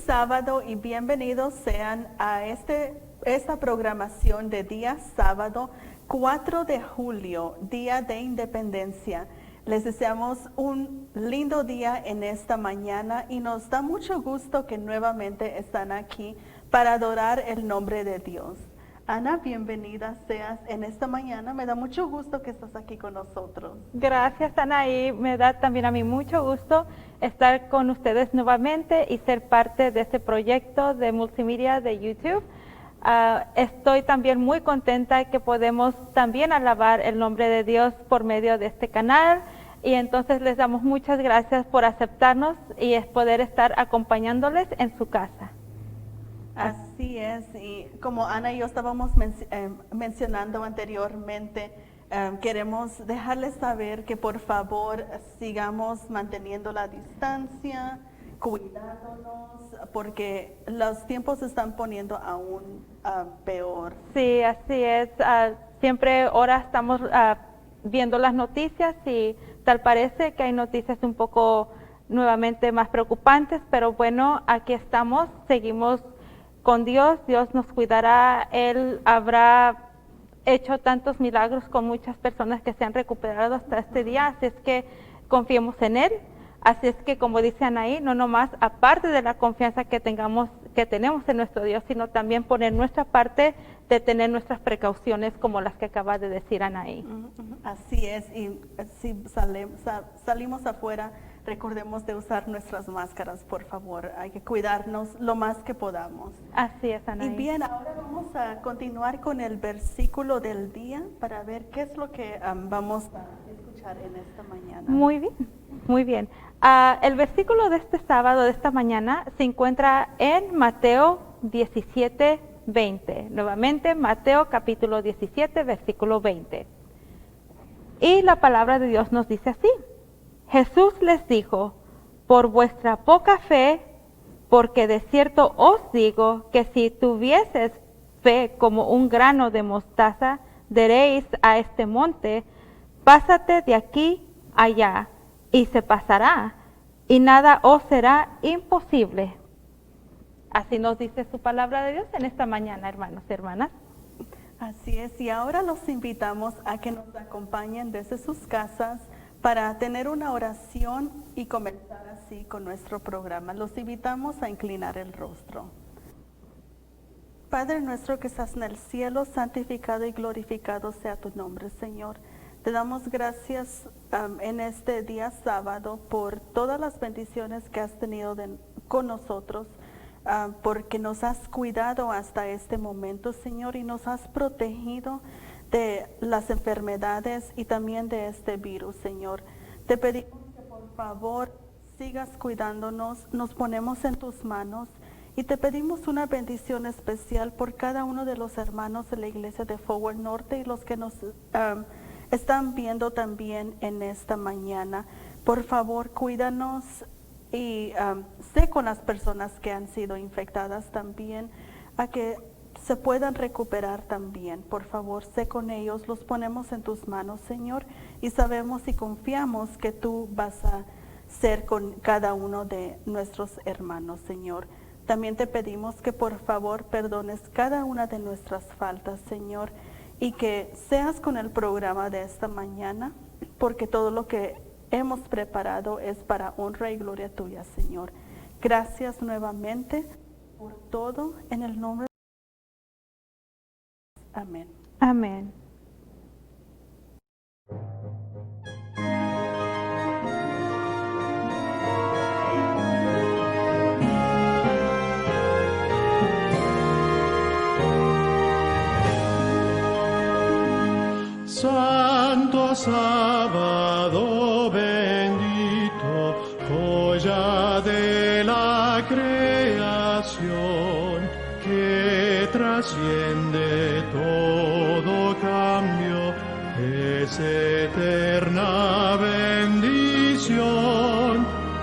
sábado y bienvenidos sean a esta programación de día sábado 4 de julio, Día de Independencia. Les deseamos un lindo día en esta mañana y nos da mucho gusto que nuevamente están aquí para adorar el nombre de Dios. Ana, bienvenida seas en esta mañana. Me da mucho gusto que estás aquí con nosotros. Gracias, Ana, y me da también a mí mucho gusto estar con ustedes nuevamente y ser parte de este proyecto de multimedia de YouTube. Estoy también muy contenta que podemos también alabar el nombre de Dios por medio de este canal, y entonces les damos muchas gracias por aceptarnos y poder estar acompañándoles en su casa. Así es, y como Ana y yo estábamos mencionando anteriormente, queremos dejarles saber que por favor sigamos manteniendo la distancia, cuidándonos, porque los tiempos se están poniendo aún peor. Sí, así es. Siempre ahora estamos viendo las noticias y tal parece que hay noticias un poco nuevamente más preocupantes, pero bueno, aquí estamos, seguimos con Dios, Dios nos cuidará, Él habrá hecho tantos milagros con muchas personas que se han recuperado hasta este día, así es que confiemos en Él. Así es que, como dice Anaí, no nomás aparte de la confianza que tenemos en nuestro Dios, sino también poner nuestra parte de tener nuestras precauciones como las que acaba de decir Anaí. Así es, y si salimos afuera, recordemos de usar nuestras máscaras, por favor. Hay que cuidarnos lo más que podamos. Así es, Anaí. Y bien, ahora vamos a continuar con el versículo del día para ver qué es lo que vamos a escuchar en esta mañana. Muy bien, muy bien. El versículo de este sábado, de esta mañana, se encuentra en Mateo 17:20. Nuevamente, Mateo capítulo 17, versículo 20. Y la palabra de Dios nos dice así. Jesús les dijo, por vuestra poca fe, porque de cierto os digo que si tuvieses fe como un grano de mostaza, diréis a este monte, pásate de aquí allá, y se pasará, y nada os será imposible. Así nos dice su palabra de Dios en esta mañana, hermanos y hermanas. Así es, y ahora los invitamos a que nos acompañen desde sus casas para tener una oración y comenzar así con nuestro programa. Los invitamos a inclinar el rostro. Padre nuestro que estás en el cielo, santificado y glorificado sea tu nombre, Señor. Te damos gracias en este día sábado por todas las bendiciones que has tenido con nosotros, porque nos has cuidado hasta este momento, Señor, y nos has protegido de las enfermedades y también de este virus, Señor. Te pedimos que por favor sigas cuidándonos, nos ponemos en tus manos y te pedimos una bendición especial por cada uno de los hermanos de la iglesia de Forward Norte y los que nos están viendo también en esta mañana. Por favor, cuídanos y sé con las personas que han sido infectadas también, a que se puedan recuperar también. Por favor, sé con ellos, los ponemos en tus manos, Señor, y sabemos y confiamos que tú vas a ser con cada uno de nuestros hermanos, Señor. También te pedimos que por favor perdones cada una de nuestras faltas, Señor, y que seas con el programa de esta mañana, porque todo lo que hemos preparado es para honra y gloria tuya, Señor. Gracias nuevamente por todo, en el nombre de Jesús. Amén. Amén. Santo sábado bendito, joya de la creación, que trasciende todo cambio, es eterna bendición.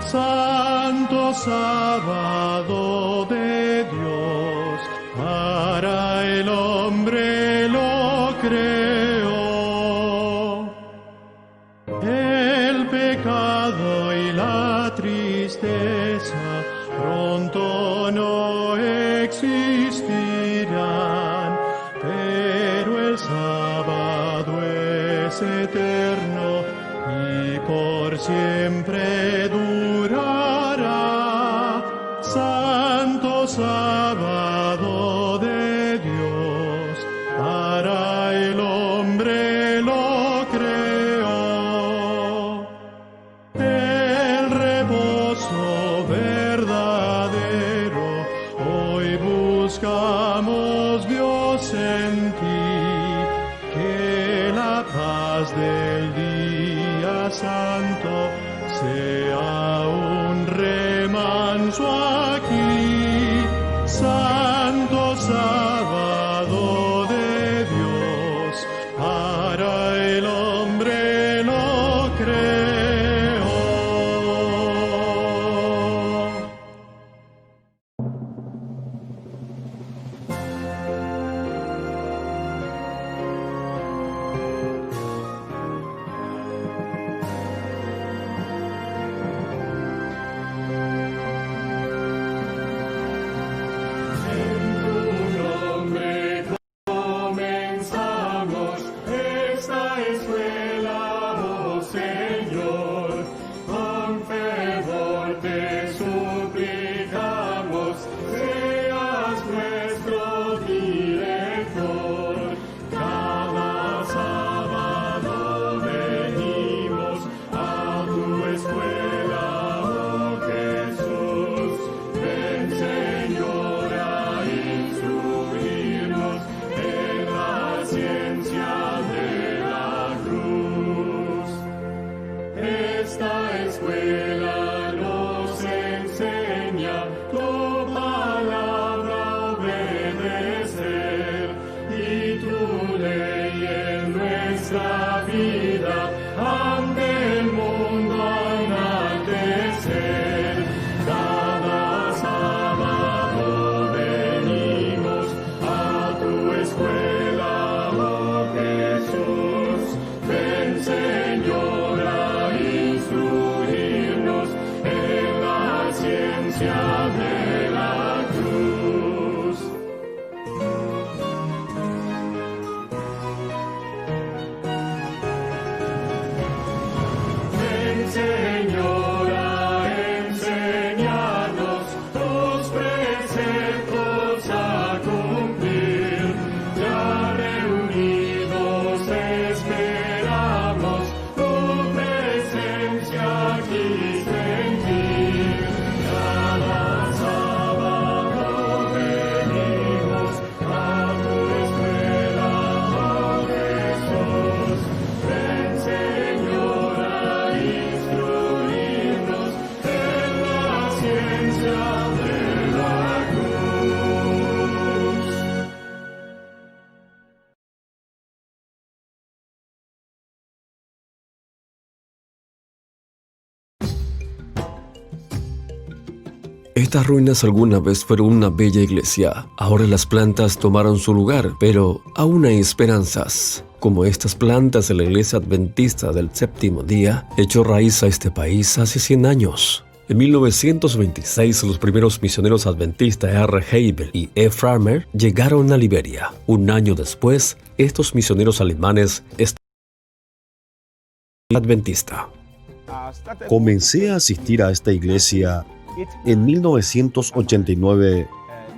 Santo sábado de Dios, para el hombre lo creó. Y la tristeza pronto existirán, pero el sábado es eterno y por siempre durará. Santo sábado de Dios, para el hombre lo creó. El reposo verdadero hoy buscamos, Dios, en ti, que la paz del día santo sea un remanso aquí. Santo sábado de Dios, para el hombre lo creó. Comenzamos esta escuela, oh Señor, con fervor te suplicamos, seas nuestro director. Cada sábado venimos a tu escuela, oh Jesús. Ven, Señor, a instruirnos en la ciencia de la cruz. Esta escuela nos enseña tu palabra obedecer y tu ley en nuestra vida ante el mundo enaltecer. Cada sábado venimos a tu escuela, oh Jesús. Ven, Señor, a instruirnos en la ciencia de la cruz. Ven, Señor, a enseñarnos tus preceptos a cumplir. Ya reunidos esperamos tu presencia aquí sentir. Cada sábado venimos a tu escuela, oh Jesús. Ven, Señor, a instruirnos en la ciencia de la cruz. Estas ruinas alguna vez fueron una bella iglesia. Ahora las plantas tomaron su lugar, pero aún hay esperanzas. Como estas plantas de la Iglesia Adventista del Séptimo Día echó raíz a este país hace 100 años. En 1926, los primeros misioneros adventistas R. Heibel y E. Farmer llegaron a Liberia. Un año después, estos misioneros alemanes adventista. Comencé a asistir a esta iglesia en 1989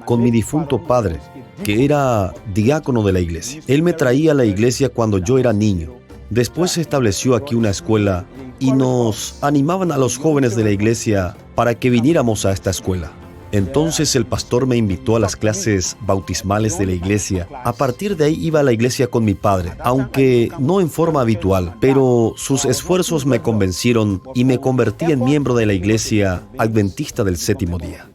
con mi difunto padre, que era diácono de la iglesia. Él me traía a la iglesia cuando yo era niño. Después se estableció aquí una escuela y nos animaban a los jóvenes de la iglesia para que viniéramos a esta escuela. Entonces el pastor me invitó a las clases bautismales de la iglesia. A partir de ahí iba a la iglesia con mi padre, aunque no en forma habitual, pero sus esfuerzos me convencieron y me convertí en miembro de la iglesia adventista del Séptimo Día.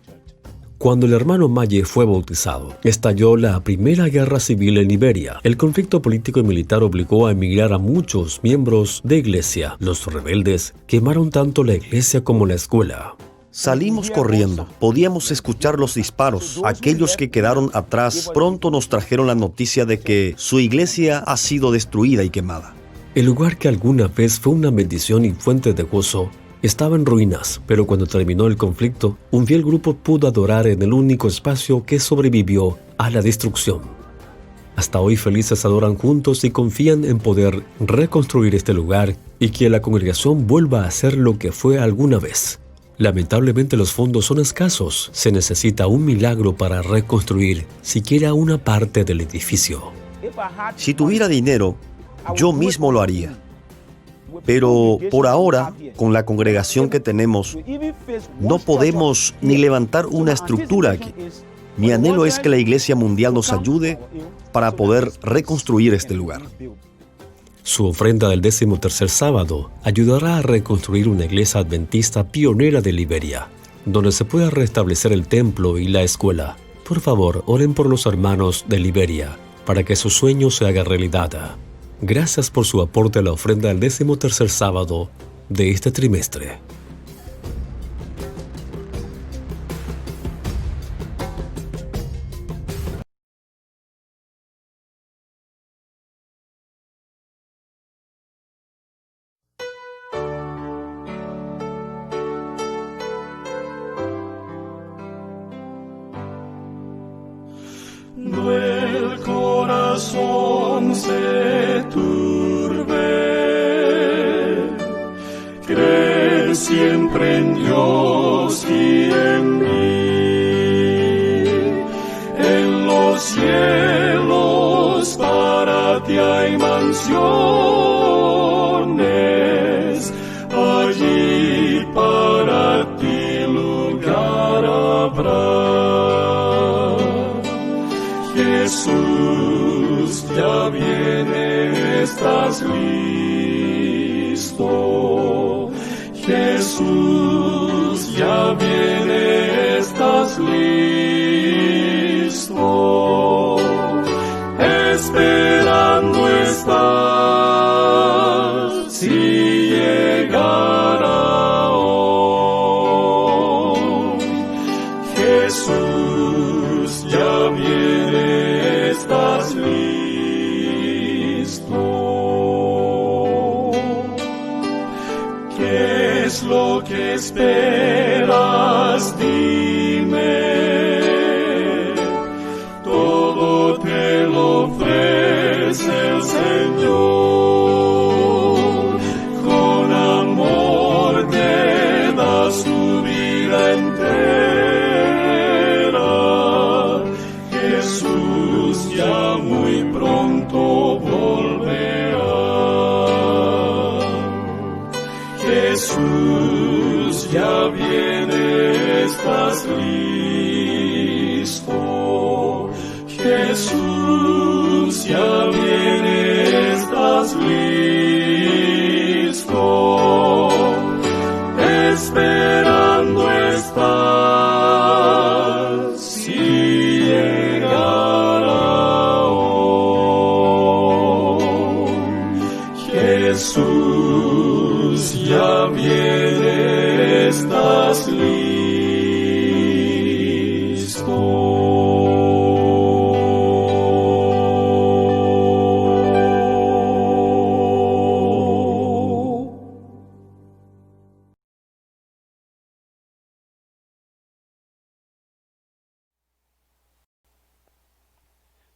Cuando el hermano Maye fue bautizado, estalló la primera guerra civil en Liberia. El conflicto político y militar obligó a emigrar a muchos miembros de iglesia. Los rebeldes quemaron tanto la iglesia como la escuela. Salimos corriendo. Podíamos escuchar los disparos. Aquellos que quedaron atrás pronto nos trajeron la noticia de que su iglesia ha sido destruida y quemada. El lugar que alguna vez fue una bendición y fuente de gozo estaba en ruinas, pero cuando terminó el conflicto, un fiel grupo pudo adorar en el único espacio que sobrevivió a la destrucción. Hasta hoy felices adoran juntos y confían en poder reconstruir este lugar y que la congregación vuelva a ser lo que fue alguna vez. Lamentablemente los fondos son escasos. Se necesita un milagro para reconstruir siquiera una parte del edificio. Si tuviera dinero, yo mismo lo haría. Pero por ahora, con la congregación que tenemos, no podemos ni levantar una estructura aquí. Mi anhelo es que la Iglesia Mundial nos ayude para poder reconstruir este lugar. Su ofrenda del 13º sábado ayudará a reconstruir una iglesia adventista pionera de Liberia, donde se pueda restablecer el templo y la escuela. Por favor, oren por los hermanos de Liberia, para que su sueño se haga realidad. Gracias por su aporte a la ofrenda del 13º sábado de este trimestre. No el corazón se turbe, cree siempre en Dios y en mí. En los cielos para ti hay mansiones, allí para ti lugar habrá. Jesús, ya viene, estás listo. Jesús, ya viene, estás listo. Esperando estás, si llegará hoy. Jesús, ya viene, estás listo. ¿Qué es lo que esperas? Dime. Todo te lo ofrece el Señor. Con amor te da su vida entera. Jesús ya muy pronto volverá. Jesús ya viene, estás listo. Jesús ya viene, estás listo. Esperando estás, si llegará hoy. Jesús ya viene, estás listo.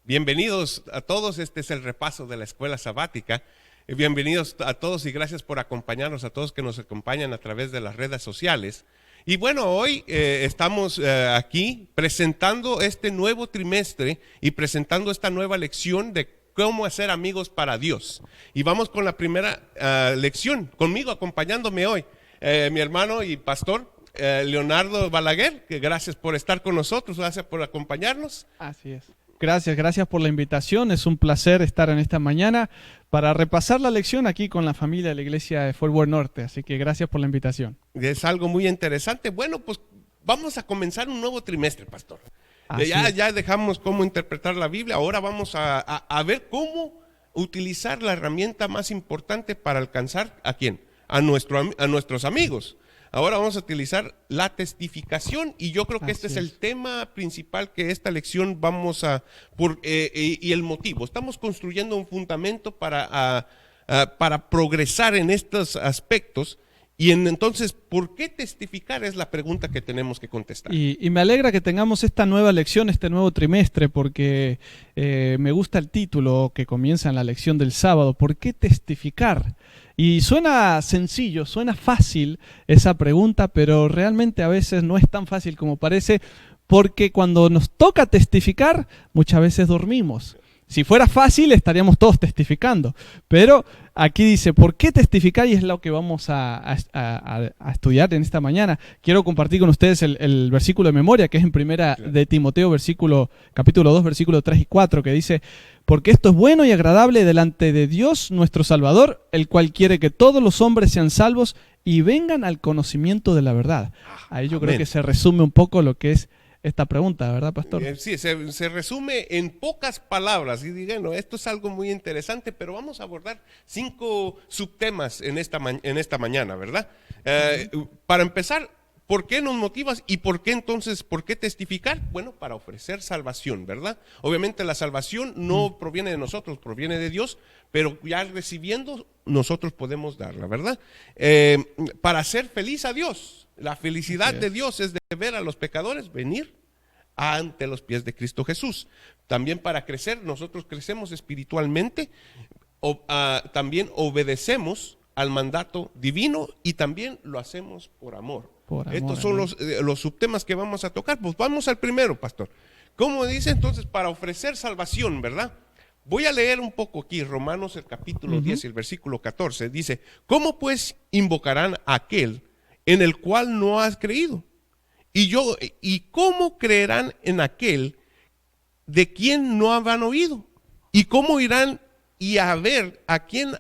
Bienvenidos a todos, este es el repaso de la escuela sabática. Bienvenidos a todos y gracias por acompañarnos, a todos que nos acompañan a través de las redes sociales. Y bueno, hoy estamos aquí presentando este nuevo trimestre y presentando esta nueva lección de cómo hacer amigos para Dios. Y vamos con la primera lección, conmigo acompañándome hoy, mi hermano y pastor Leonardo Balaguer, que gracias por estar con nosotros, gracias por acompañarnos. Así es. Gracias por la invitación. Es un placer estar en esta mañana para repasar la lección aquí con la familia de la iglesia de Fort Worth Norte. Así que gracias por la invitación. Es algo muy interesante. Bueno, pues vamos a comenzar un nuevo trimestre, pastor. Ya dejamos cómo interpretar la Biblia. Ahora vamos a ver cómo utilizar la herramienta más importante para alcanzar ¿a quién? A nuestros amigos. Ahora vamos a utilizar la testificación y yo creo que este es el tema principal que esta lección vamos y el motivo. Estamos construyendo un fundamento para progresar en estos aspectos entonces, ¿por qué testificar? Es la pregunta que tenemos que contestar. Y me alegra que tengamos esta nueva lección, este nuevo trimestre, porque me gusta el título que comienza en la lección del sábado. ¿Por qué testificar? Y suena sencillo, suena fácil esa pregunta, pero realmente a veces no es tan fácil como parece, porque cuando nos toca testificar, muchas veces dormimos. Si fuera fácil, estaríamos todos testificando. Pero aquí dice, ¿por qué testificar? Y es lo que vamos a estudiar en esta mañana. Quiero compartir con ustedes el versículo de memoria, que es en primera de Timoteo, capítulo 2, versículos 3 y 4, que dice, porque esto es bueno y agradable delante de Dios, nuestro Salvador, el cual quiere que todos los hombres sean salvos y vengan al conocimiento de la verdad. Ahí yo creo que se resume un poco lo que es esta pregunta, ¿verdad, pastor? Sí, se resume en pocas palabras y digan, no, esto es algo muy interesante, pero vamos a abordar 5 subtemas en esta mañana, ¿verdad? Para empezar, ¿por qué nos motivas y por qué entonces, por qué testificar? Bueno, para ofrecer salvación, ¿verdad? Obviamente la salvación no proviene de nosotros, proviene de Dios, pero ya recibiendo nosotros podemos darla, ¿verdad? Para hacer feliz a Dios. La felicidad de Dios es de ver a los pecadores venir ante los pies de Cristo Jesús. También para crecer, nosotros crecemos espiritualmente, también obedecemos al mandato divino y también lo hacemos por amor. Estos son los subtemas que vamos a tocar. Pues vamos al primero, pastor. ¿Cómo dice entonces? Para ofrecer salvación, ¿verdad? Voy a leer un poco aquí, Romanos el capítulo 10 y el versículo 14. Dice, ¿cómo pues invocarán a aquel en el cual no has creído? ¿Y cómo creerán en aquel de quien no habrán oído? ¿Y cómo irán y a ver a quien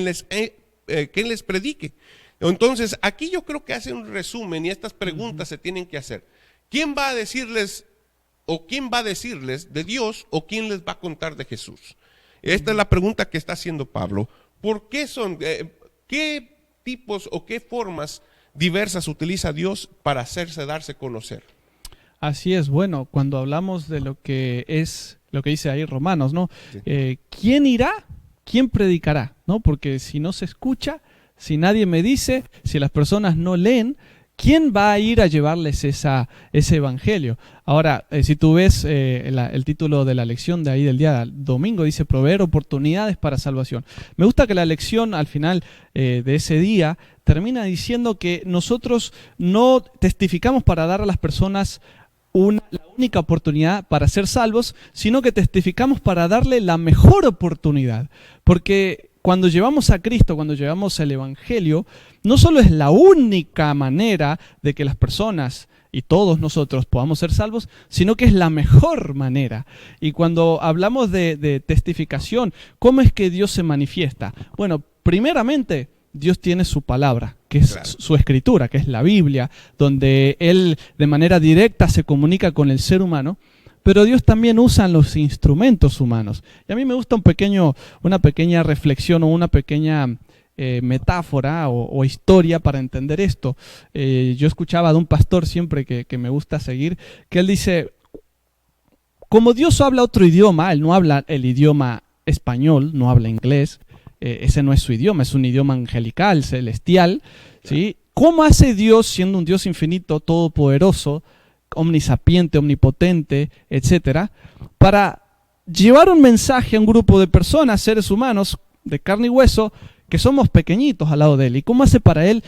les predique? Entonces, aquí yo creo que hace un resumen y estas preguntas se tienen que hacer. ¿Quién va a decirles o quién va a decirles de Dios o quién les va a contar de Jesús? Esta es la pregunta que está haciendo Pablo. ¿Por qué qué tipos o qué formas diversas utiliza Dios para darse conocer? Así es, bueno, cuando hablamos de lo que dice ahí Romanos, ¿no? Sí. ¿Quién irá? ¿Quién predicará? ¿No? Porque si no se escucha, si nadie me dice, si las personas no leen, ¿quién va a ir a llevarles ese evangelio? Ahora, si tú ves el título de la lección de ahí del día domingo, dice proveer oportunidades para salvación. Me gusta que la lección al final de ese día termina diciendo que nosotros no testificamos para dar a las personas la única oportunidad para ser salvos, sino que testificamos para darle la mejor oportunidad. Porque cuando llevamos a Cristo, cuando llevamos el Evangelio, no solo es la única manera de que las personas y todos nosotros podamos ser salvos, sino que es la mejor manera. Y cuando hablamos de testificación, ¿cómo es que Dios se manifiesta? Bueno, primeramente, Dios tiene su palabra, que es su escritura, que es la Biblia, donde Él de manera directa se comunica con el ser humano, pero Dios también usa los instrumentos humanos. Y a mí me gusta una pequeña reflexión o una pequeña metáfora o historia para entender esto. Yo escuchaba de un pastor siempre que me gusta seguir, que él dice, como Dios habla otro idioma, Él no habla el idioma español, no habla inglés, ese no es su idioma, es un idioma angelical, celestial, ¿sí? ¿Cómo hace Dios, siendo un Dios infinito, todopoderoso, omnisapiente, omnipotente, etcétera, para llevar un mensaje a un grupo de personas, seres humanos, de carne y hueso, que somos pequeñitos al lado de Él? ¿Y cómo hace para Él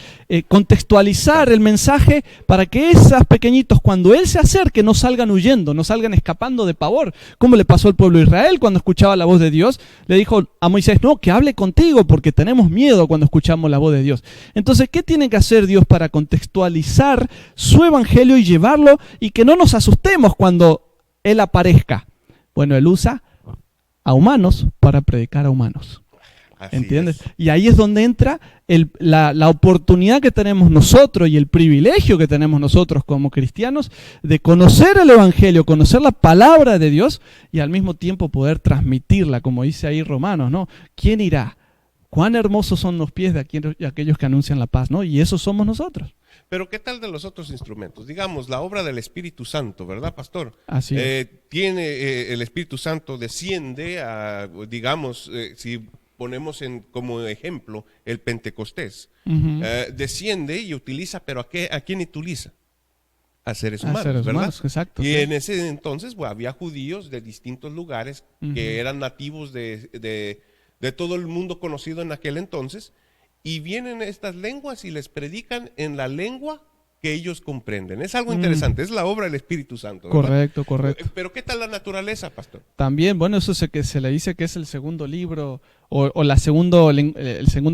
contextualizar el mensaje para que esos pequeñitos, cuando Él se acerque, no salgan huyendo, no salgan escapando de pavor? Como le pasó al pueblo de Israel cuando escuchaba la voz de Dios, le dijo a Moisés, no, que hable contigo porque tenemos miedo cuando escuchamos la voz de Dios. Entonces, ¿qué tiene que hacer Dios para contextualizar su evangelio y llevarlo y que no nos asustemos cuando Él aparezca? Bueno, Él usa a humanos para predicar a humanos. ¿Entiendes? Y ahí es donde entra la oportunidad que tenemos nosotros y el privilegio que tenemos nosotros como cristianos de conocer el Evangelio, conocer la palabra de Dios y al mismo tiempo poder transmitirla, como dice ahí Romanos, ¿no? ¿Quién irá? Cuán hermosos son los pies de aquellos que anuncian la paz, ¿no? Y esos somos nosotros. Pero ¿qué tal de los otros instrumentos? Digamos, la obra del Espíritu Santo, ¿verdad, pastor? Así es. El Espíritu Santo desciende a, digamos, si ponemos como ejemplo el Pentecostés. Ujú. Desciende y utiliza, pero ¿a quién utiliza? A seres A humanos, seres ¿verdad? humanos, exacto, Y sí. en ese entonces había judíos de distintos lugares Ujú. que eran nativos de todo el mundo conocido en aquel entonces, y vienen estas lenguas y les predican en la lengua que ellos comprenden. Es algo interesante, es la obra del Espíritu Santo, ¿verdad? Correcto, correcto. Pero ¿qué tal la naturaleza, pastor? También, bueno, eso que se le dice que es el segundo libro o el segundo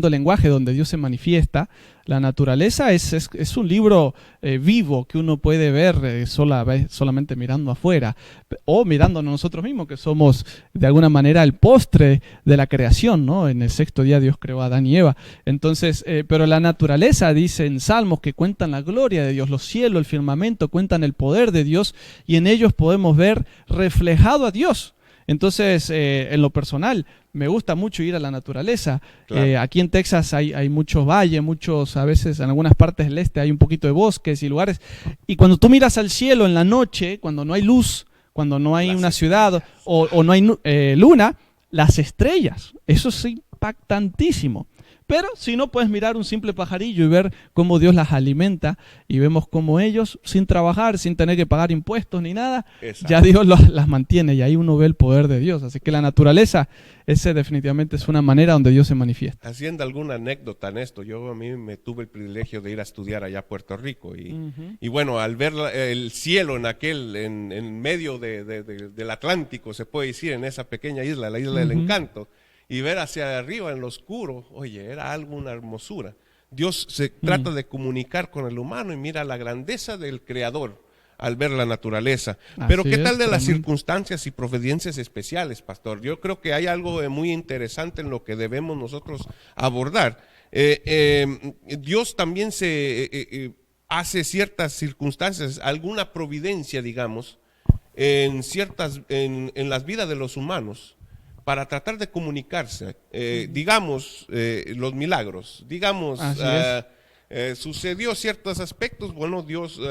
lenguaje donde Dios se manifiesta. La naturaleza es un libro vivo que uno puede ver solamente mirando afuera o mirándonos nosotros mismos, que somos de alguna manera el postre de la creación, ¿no? En el sexto día Dios creó a Adán y Eva. Entonces, pero la naturaleza dice en Salmos que cuentan la gloria de Dios, los cielos, el firmamento, cuentan el poder de Dios y en ellos podemos ver reflejado a Dios. Entonces, en lo personal, me gusta mucho ir a la naturaleza. Claro. Aquí en Texas hay muchos valles, a veces en algunas partes del este hay un poquito de bosques y lugares. Y cuando tú miras al cielo en la noche, cuando no hay luz, cuando no hay una ciudad o no hay luna, las estrellas, eso es impactantísimo. Pero si no, puedes mirar un simple pajarillo y ver cómo Dios las alimenta y vemos cómo ellos, sin trabajar, sin tener que pagar impuestos ni nada, Exacto. ya Dios las mantiene y ahí uno ve el poder de Dios. Así que la naturaleza, ese definitivamente es una manera donde Dios se manifiesta. Haciendo alguna anécdota en esto, a mí me tuve el privilegio de ir a estudiar allá a Puerto Rico y bueno, al ver el cielo en medio del Atlántico, se puede decir, en esa pequeña isla, la isla del encanto, y ver hacia arriba en lo oscuro, oye, era algo, una hermosura. Dios se trata de comunicar con el humano y mira la grandeza del Creador al ver la naturaleza. Pero Así ¿qué tal es, de las tremendo. circunstancias y providencias especiales, pastor? Yo creo que hay algo muy interesante en lo que debemos nosotros abordar. Dios también hace ciertas circunstancias, alguna providencia, digamos, en las vidas de los humanos, para tratar de comunicarse, digamos, los milagros, digamos, Así sucedió ciertos aspectos, bueno, Dios,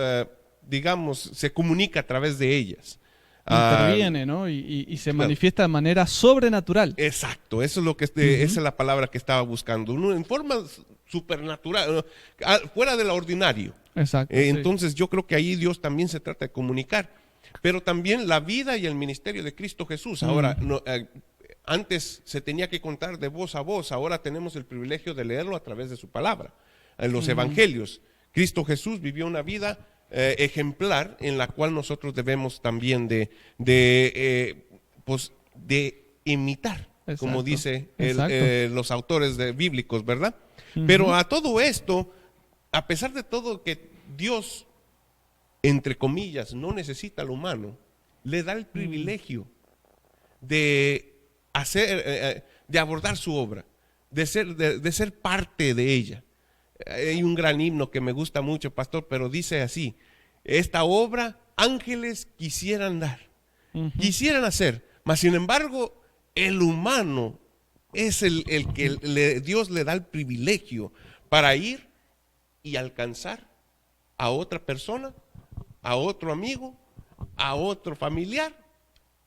digamos, se comunica a través de ellas. Interviene, ¿no? Y se manifiesta de manera sobrenatural. Exacto, eso es lo que esa es la palabra que estaba buscando, en forma supernatural, fuera de lo ordinario. Exacto. sí. Entonces yo creo que ahí Dios también se trata de comunicar, pero también la vida y el ministerio de Cristo Jesús. Ahora, antes se tenía que contar de voz a voz, ahora tenemos el privilegio de leerlo a través de su palabra, en los evangelios. Cristo Jesús vivió una vida ejemplar en la cual nosotros debemos también de imitar, Exacto, como dice exacto. los autores bíblicos, ¿verdad? Pero a todo esto, a pesar de todo que Dios, entre comillas, no necesita al humano, le da el privilegio de de abordar su obra, de ser parte de ella. Hay un gran himno que me gusta mucho, pastor, pero dice así: esta obra ángeles quisieran dar, quisieran hacer, mas sin embargo el humano es el que Dios le da el privilegio para ir y alcanzar a otra persona, a otro amigo, a otro familiar,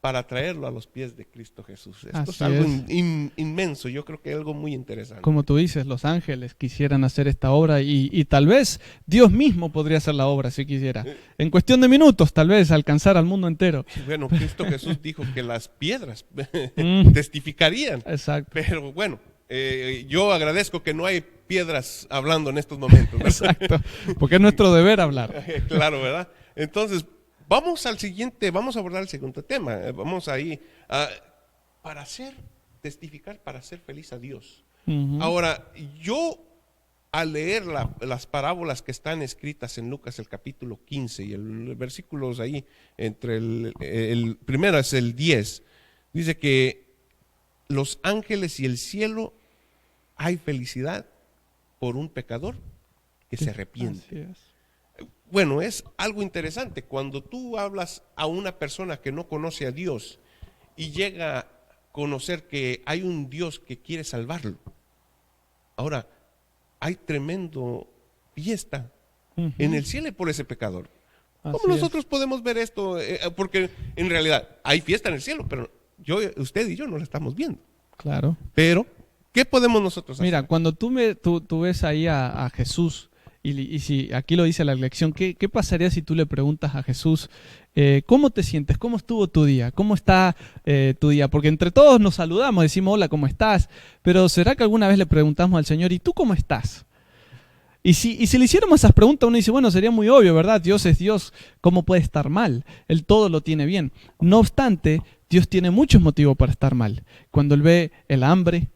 para traerlo a los pies de Cristo Jesús. Esto Así es algo es. inmenso, yo creo que es algo muy interesante. Como tú dices, los ángeles quisieran hacer esta obra y tal vez Dios mismo podría hacer la obra si quisiera. En cuestión de minutos, tal vez, alcanzar al mundo entero. Bueno, Cristo Jesús dijo que las piedras testificarían. Exacto. Pero bueno, yo agradezco que no hay piedras hablando en estos momentos, ¿no? Exacto. Porque es nuestro deber hablar. Claro, ¿verdad? Entonces, vamos a abordar el segundo tema. Vamos ahí testificar para hacer feliz a Dios. Ahora, yo al leer las parábolas que están escritas en Lucas el capítulo 15 y el versículos ahí, entre el primero es el 10, dice que los ángeles y el cielo hay felicidad por un pecador que se arrepiente. Así es. Bueno, es algo interesante. Cuando tú hablas a una persona que no conoce a Dios y llega a conocer que hay un Dios que quiere salvarlo, ahora hay tremendo fiesta en el cielo por ese pecador. Así ¿Cómo nosotros podemos ver esto? Porque en realidad hay fiesta en el cielo, pero usted y yo no la estamos viendo. Claro. Pero ¿Qué podemos nosotros hacer? Mira, cuando tú ves ahí a Jesús, y si aquí lo dice la lección, ¿qué pasaría si tú le preguntas a Jesús, ¿cómo te sientes? ¿Cómo estuvo tu día? ¿Cómo está tu día? Porque entre todos nos saludamos, decimos hola, ¿cómo estás? Pero ¿será que alguna vez le preguntamos al Señor, ¿y tú cómo estás? Y si le hiciéramos esas preguntas, uno dice, bueno, sería muy obvio, ¿verdad? Dios es Dios, ¿cómo puede estar mal? Él todo lo tiene bien. No obstante, Dios tiene muchos motivos para estar mal. Cuando Él ve el hambre,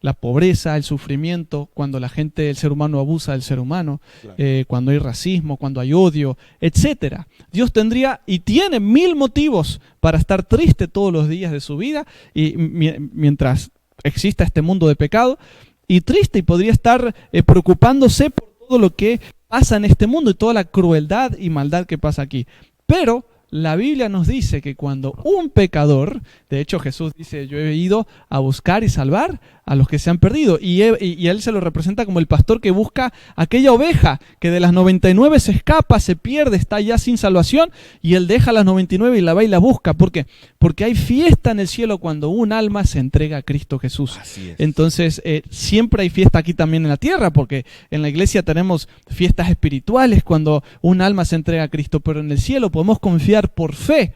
la pobreza, el sufrimiento, cuando la gente, el ser humano abusa del ser humano, Claro. Cuando hay racismo, cuando hay odio, etcétera. Dios tendría y tiene 1000 motivos para estar triste todos los días de su vida y mientras exista este mundo de pecado, y triste, y podría estar preocupándose por todo lo que pasa en este mundo y toda la crueldad y maldad que pasa aquí. Pero la Biblia nos dice que cuando un pecador, de hecho Jesús dice, yo he ido a buscar y salvar a los que se han perdido, y Él se lo representa como el pastor que busca aquella oveja que de las 99 se escapa, se pierde, está ya sin salvación, y Él deja las 99 y la va y la busca. ¿Por qué? Porque hay fiesta en el cielo cuando un alma se entrega a Cristo Jesús. Así es. Entonces, siempre hay fiesta aquí también en la tierra, porque en la iglesia tenemos fiestas espirituales cuando un alma se entrega a Cristo, pero en el cielo podemos confiar por fe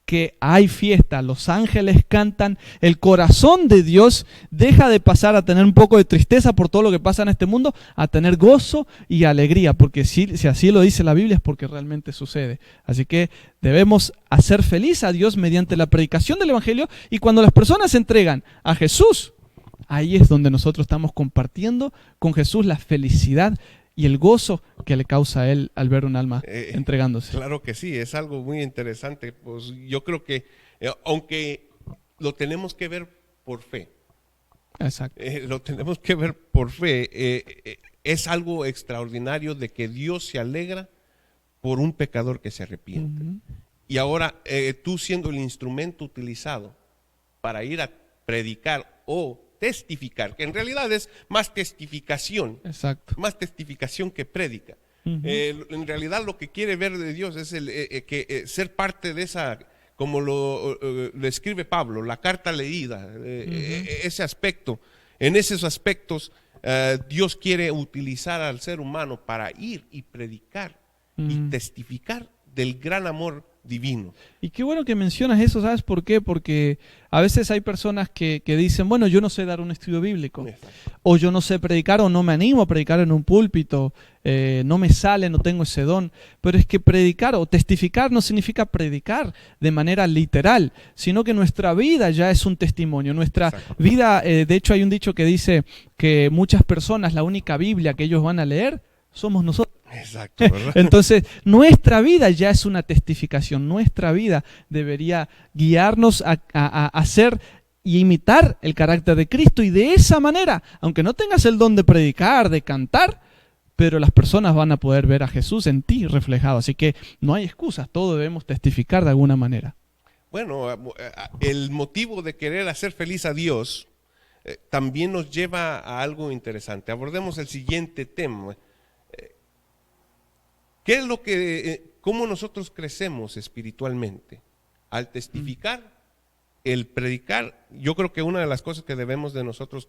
que hay fiesta, los ángeles cantan, el corazón de Dios deja de pasar a tener un poco de tristeza por todo lo que pasa en este mundo, a tener gozo y alegría, porque si así lo dice la Biblia es porque realmente sucede. Así que debemos hacer feliz a Dios mediante la predicación del Evangelio, y cuando las personas se entregan a Jesús, ahí es donde nosotros estamos compartiendo con Jesús la felicidad y el gozo que le causa a Él al ver un alma entregándose. Claro que sí, es algo muy interesante. Pues yo creo que, aunque lo tenemos que ver por fe, Exacto. lo tenemos que ver por fe, es algo extraordinario de que Dios se alegra por un pecador que se arrepiente. Ujú. Y ahora tú siendo el instrumento utilizado para ir a predicar o testificar, que en realidad es más testificación, Exacto. más testificación que prédica. Ujú. En realidad lo que quiere ver de Dios es ser parte de esa, como lo escribe Pablo, la carta leída, ese aspecto. En esos aspectos Dios quiere utilizar al ser humano para ir y predicar y testificar del gran amor divino. Y qué bueno que mencionas eso, ¿sabes por qué? Porque a veces hay personas que dicen, bueno, yo no sé dar un estudio bíblico, o yo no sé predicar, o no me animo a predicar en un púlpito, no me sale, no tengo ese don. Pero es que predicar o testificar no significa predicar de manera literal, sino que nuestra vida ya es un testimonio. Nuestra Exacto. vida, de hecho hay un dicho que dice que muchas personas, la única Biblia que ellos van a leer, somos nosotros. Exacto, ¿verdad? Entonces, nuestra vida ya es una testificación. Nuestra vida debería guiarnos a hacer y imitar el carácter de Cristo. Y de esa manera, aunque no tengas el don de predicar, de cantar, pero las personas van a poder ver a Jesús en ti reflejado. Así que no hay excusas, todos debemos testificar de alguna manera. Bueno, el motivo de querer hacer feliz a Dios también nos lleva a algo interesante. Abordemos el siguiente tema. ¿Qué es lo que, cómo nosotros crecemos espiritualmente? Al testificar, el predicar. Yo creo que una de las cosas que debemos de nosotros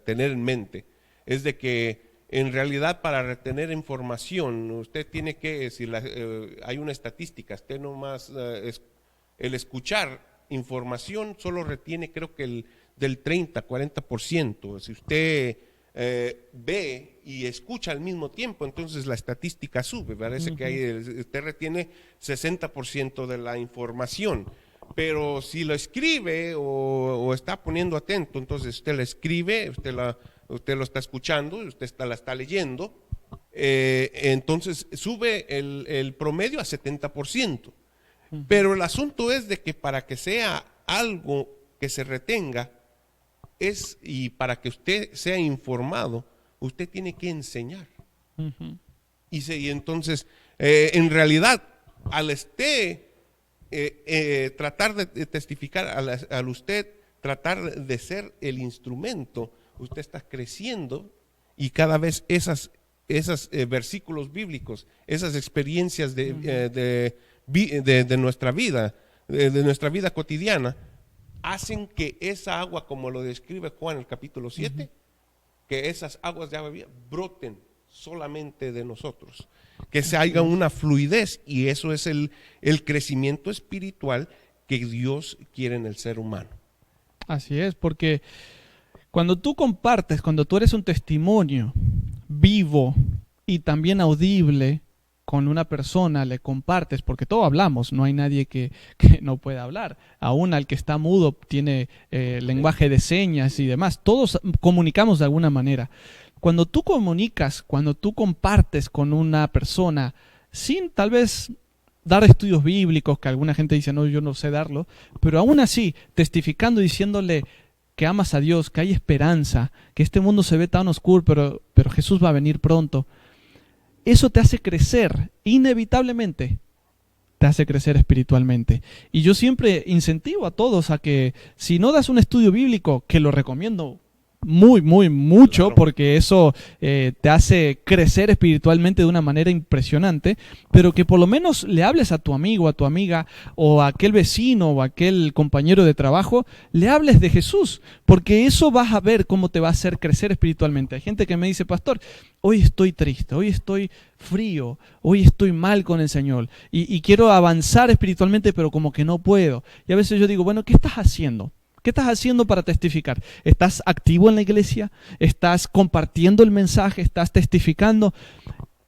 tener en mente es de que en realidad para retener información, usted tiene que, si hay una estadística, usted nomás el escuchar información solo retiene creo que del 30-40%. Si usted ve y escucha al mismo tiempo, entonces la estadística sube. Parece que usted retiene 60% de la información. Pero si lo escribe o está poniendo atento, entonces usted la escribe, usted lo está escuchando, usted la está leyendo, entonces sube el promedio a 70%. Pero el asunto es de que para que sea algo que se retenga, y para que usted sea informado, usted tiene que enseñar. Y entonces, en realidad, al usted tratar de testificar, al usted tratar de ser el instrumento, usted está creciendo y cada vez esos versículos bíblicos, esas experiencias de nuestra vida, de nuestra vida cotidiana, hacen que esa agua, como lo describe Juan en el capítulo 7, que esas aguas de agua viva broten solamente de nosotros, que se haga una fluidez, y eso es el crecimiento espiritual que Dios quiere en el ser humano. Así es, porque cuando tú compartes, cuando tú eres un testimonio vivo y también audible con una persona, le compartes, porque todos hablamos, no hay nadie que no pueda hablar, aún al que está mudo tiene lenguaje de señas y demás, todos comunicamos de alguna manera. Cuando tú comunicas, cuando tú compartes con una persona, sin tal vez dar estudios bíblicos, que alguna gente dice, no, yo no sé darlo, pero aún así, testificando, diciéndole que amas a Dios, que hay esperanza, que este mundo se ve tan oscuro, pero Jesús va a venir pronto, eso te hace crecer, inevitablemente, te hace crecer espiritualmente. Y yo siempre incentivo a todos a que, si no das un estudio bíblico, que lo recomiendo mucho, Claro. porque eso te hace crecer espiritualmente de una manera impresionante, pero que por lo menos le hables a tu amigo, a tu amiga, o a aquel vecino, o a aquel compañero de trabajo, le hables de Jesús, porque eso vas a ver cómo te va a hacer crecer espiritualmente. Hay gente que me dice, pastor, hoy estoy triste, hoy estoy frío, hoy estoy mal con el Señor, y quiero avanzar espiritualmente, pero como que no puedo. Y a veces yo digo, bueno, ¿qué estás haciendo? ¿Qué estás haciendo para testificar? ¿Estás activo en la iglesia? ¿Estás compartiendo el mensaje? ¿Estás testificando?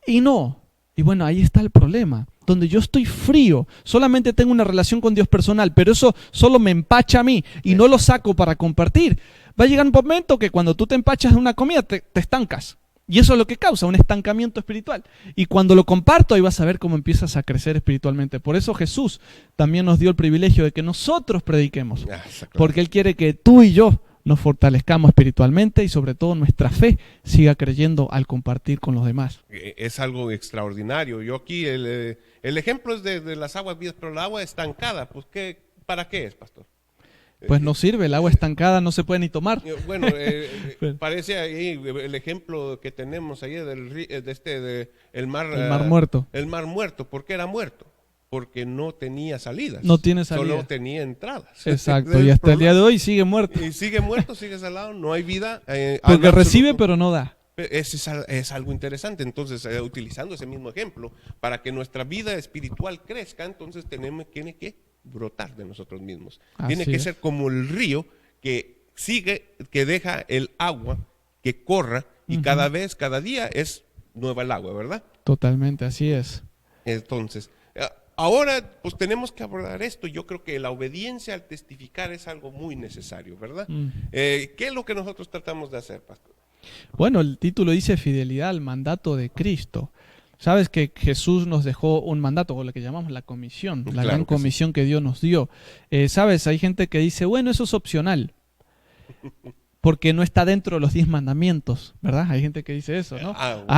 Y no. Y bueno, ahí está el problema. Donde yo estoy frío, solamente tengo una relación con Dios personal, pero eso solo me empacha a mí y no lo saco para compartir. Va a llegar un momento que cuando tú te empachas de una comida te estancas. Y eso es lo que causa un estancamiento espiritual. Y cuando lo comparto, ahí vas a ver cómo empiezas a crecer espiritualmente. Por eso Jesús también nos dio el privilegio de que nosotros prediquemos. Porque Él quiere que tú y yo nos fortalezcamos espiritualmente y sobre todo nuestra fe siga creyendo al compartir con los demás. Es algo extraordinario. Yo aquí, el ejemplo es de las aguas vivas, pero la agua estancada, pues ¿para qué es, pastor? Pues no sirve, el agua estancada no se puede ni tomar. Bueno, parece ahí el ejemplo que tenemos ahí el mar muerto. El mar muerto. ¿Por qué era muerto? Porque no tenía salidas. No tiene salida. Solo tenía entradas. Exacto, y hasta el día de hoy sigue muerto. Y sigue muerto, sigue salado, no hay vida. Porque recibe pero no da. Es algo interesante. Entonces, utilizando ese mismo ejemplo, para que nuestra vida espiritual crezca, entonces tiene que brotar de nosotros mismos. Tiene que ser como el río que deja el agua que corra, y cada día es nueva el agua, ¿verdad? Totalmente, así es. Entonces, ahora pues tenemos que abordar esto. Yo creo que la obediencia al testificar es algo muy necesario, ¿verdad? ¿Qué es lo que nosotros tratamos de hacer, pastor? Bueno, el título dice fidelidad al mandato de Cristo. Sabes que Jesús nos dejó un mandato, o lo que llamamos la comisión, la gran comisión que Dios nos dio. Sabes, hay gente que dice, bueno, eso es opcional, porque no está dentro de los 10 mandamientos, ¿verdad? Hay gente que dice eso, ¿no?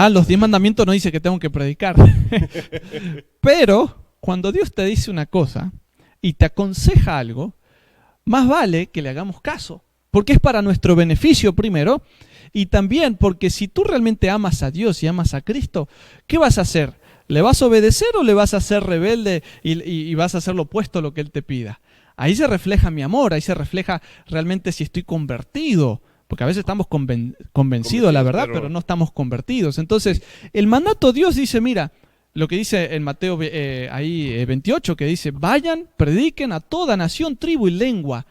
Los 10 mandamientos no dice que tengo que predicar. Pero cuando Dios te dice una cosa y te aconseja algo, más vale que le hagamos caso, porque es para nuestro beneficio primero. Y también porque si tú realmente amas a Dios y amas a Cristo, ¿qué vas a hacer? ¿Le vas a obedecer o le vas a ser rebelde y vas a hacer lo opuesto a lo que Él te pida? Ahí se refleja mi amor, ahí se refleja realmente si estoy convertido. Porque a veces estamos convencidos de la verdad, pero no estamos convertidos. Entonces, el mandato de Dios dice, mira, lo que dice en Mateo 28, que dice, vayan, prediquen a toda nación, tribu y lengua.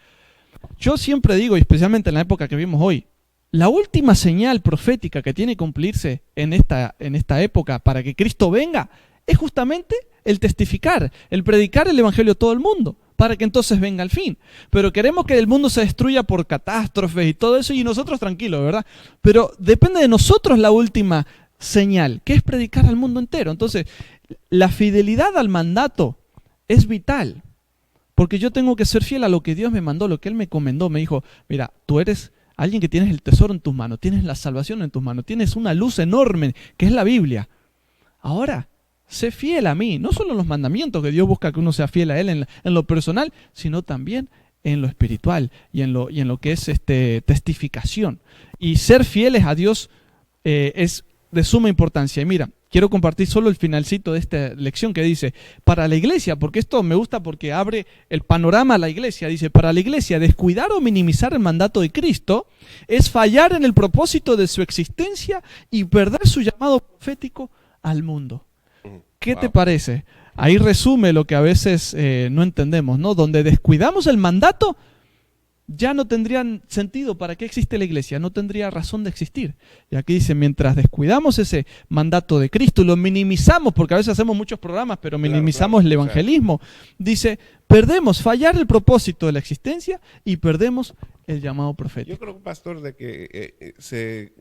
Yo siempre digo, y especialmente en la época que vivimos hoy, la última señal profética que tiene que cumplirse en esta época para que Cristo venga es justamente el testificar, el predicar el evangelio a todo el mundo, para que entonces venga el fin. Pero queremos que el mundo se destruya por catástrofes y todo eso, y nosotros tranquilos, ¿verdad? Pero depende de nosotros la última señal, que es predicar al mundo entero. Entonces, la fidelidad al mandato es vital, porque yo tengo que ser fiel a lo que Dios me mandó, lo que Él me encomendó. Me dijo, mira, tú eres alguien que tienes el tesoro en tus manos, tienes la salvación en tus manos, tienes una luz enorme que es la Biblia. Ahora, sé fiel a mí, no solo en los mandamientos, que Dios busca que uno sea fiel a Él en lo personal, sino también en lo espiritual y en lo que es testificación. Y ser fieles a Dios es de suma importancia. Y mira, quiero compartir solo el finalcito de esta lección que dice, para la iglesia, porque esto me gusta porque abre el panorama a la iglesia, dice, para la iglesia descuidar o minimizar el mandato de Cristo es fallar en el propósito de su existencia y perder su llamado profético al mundo. ¿Qué te parece? Ahí resume lo que a veces no entendemos, ¿no? Donde descuidamos el mandato, ya no tendrían sentido para qué existe la iglesia, no tendría razón de existir. Y aquí dice, mientras descuidamos ese mandato de Cristo, lo minimizamos, porque a veces hacemos muchos programas, pero minimizamos el evangelismo, dice, perdemos, fallar el propósito de la existencia y perdemos el llamado profético. Yo creo, pastor, de que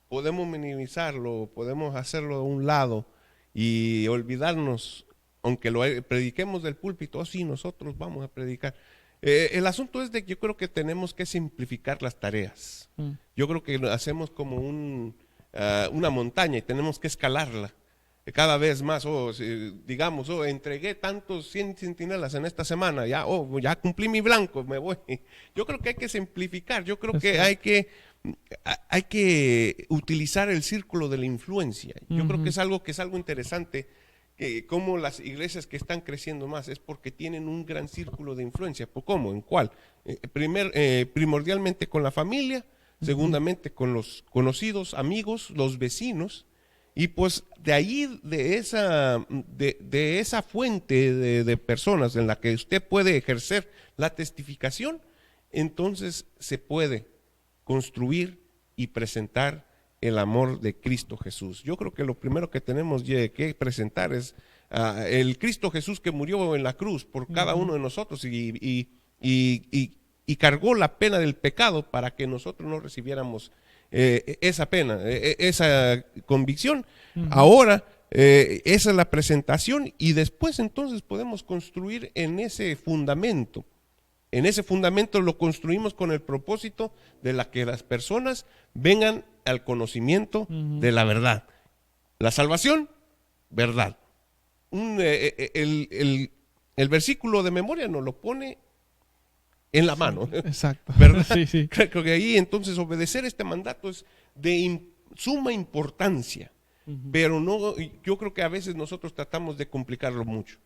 podemos minimizarlo, podemos hacerlo a un lado y olvidarnos, aunque lo prediquemos del púlpito, sí, nosotros vamos a predicar. El asunto es de que yo creo que tenemos que simplificar las tareas. Yo creo que hacemos como una montaña y tenemos que escalarla cada vez más. Digamos, entregué tantos 100 centinelas en esta semana, ya cumplí mi blanco, me voy. Yo creo que hay que simplificar, yo creo que hay que utilizar el círculo de la influencia. Yo creo que es algo interesante. Cómo las iglesias que están creciendo más es porque tienen un gran círculo de influencia. ¿Cómo? ¿En cuál? Primordialmente con la familia, segundamente con los conocidos, amigos, los vecinos, y pues de ahí, de esa fuente de personas en la que usted puede ejercer la testificación, entonces se puede construir y presentar el amor de Cristo Jesús. Yo creo que lo primero que tenemos que presentar es el Cristo Jesús que murió en la cruz por cada uno de nosotros y cargó la pena del pecado para que nosotros no recibiéramos esa pena, esa convicción. Ahora, esa es la presentación y después entonces podemos construir en ese fundamento. En ese fundamento lo construimos con el propósito de que las personas vengan al conocimiento de la verdad. La salvación, verdad. El versículo de memoria nos lo pone en la mano. Exacto. ¿Verdad? Sí. Creo que ahí entonces obedecer este mandato es de suma importancia. Pero no, yo creo que a veces nosotros tratamos de complicarlo mucho.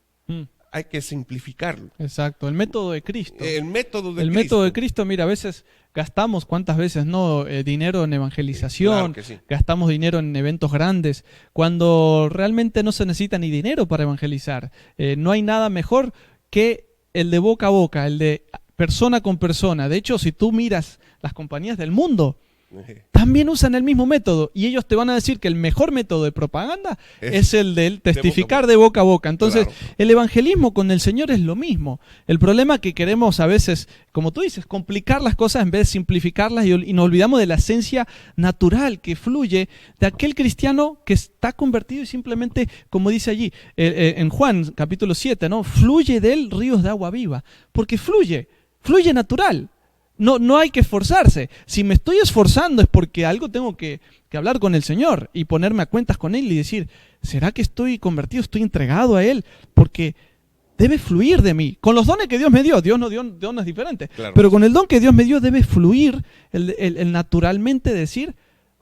Hay que simplificarlo. Exacto, el método de Cristo. El método de El Cristo. método de Cristo, mira, a veces gastamos, ¿cuántas veces no? Dinero en evangelización, Claro que sí. gastamos dinero en eventos grandes, cuando realmente no se necesita ni dinero para evangelizar. No hay nada mejor que el de boca a boca, el de persona con persona. De hecho, si tú miras las compañías del mundo, también usan el mismo método y ellos te van a decir que el mejor método de propaganda es el del testificar de boca a boca. Entonces, claro, el evangelismo con el Señor es lo mismo. El problema es que queremos a veces, como tú dices, complicar las cosas en vez de simplificarlas y nos olvidamos de la esencia natural que fluye de aquel cristiano que está convertido y simplemente, como dice allí en Juan capítulo 7, ¿no? Fluye de él ríos de agua viva, porque fluye natural. No hay que esforzarse. Si me estoy esforzando es porque algo tengo que hablar con el Señor y ponerme a cuentas con Él y decir, ¿será que estoy convertido, estoy entregado a Él? Porque debe fluir de mí. Con los dones que Dios me dio, Dios nos dio dones diferentes, claro, pero con el don que Dios me dio debe fluir el naturalmente decir,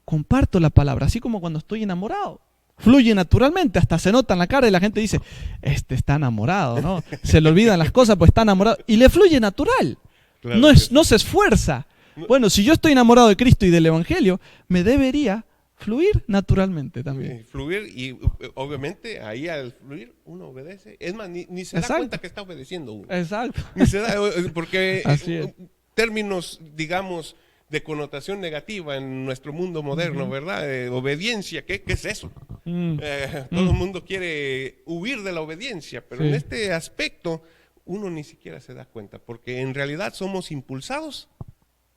comparto la palabra, así como cuando estoy enamorado. Fluye naturalmente, hasta se nota en la cara y la gente dice, este está enamorado, ¿no? Se le olvidan las cosas, pues está enamorado. Y le fluye natural. Claro, no se esfuerza. Bueno, si yo estoy enamorado de Cristo y del Evangelio, me debería fluir naturalmente también. Fluir y obviamente ahí al fluir uno obedece. Es más, ni se da cuenta que está obedeciendo uno. Exacto. Ni se da, porque términos, digamos, de connotación negativa en nuestro mundo moderno, ¿verdad? Obediencia, ¿qué es eso? Todo el mundo quiere huir de la obediencia, pero en este aspecto uno ni siquiera se da cuenta, porque en realidad somos impulsados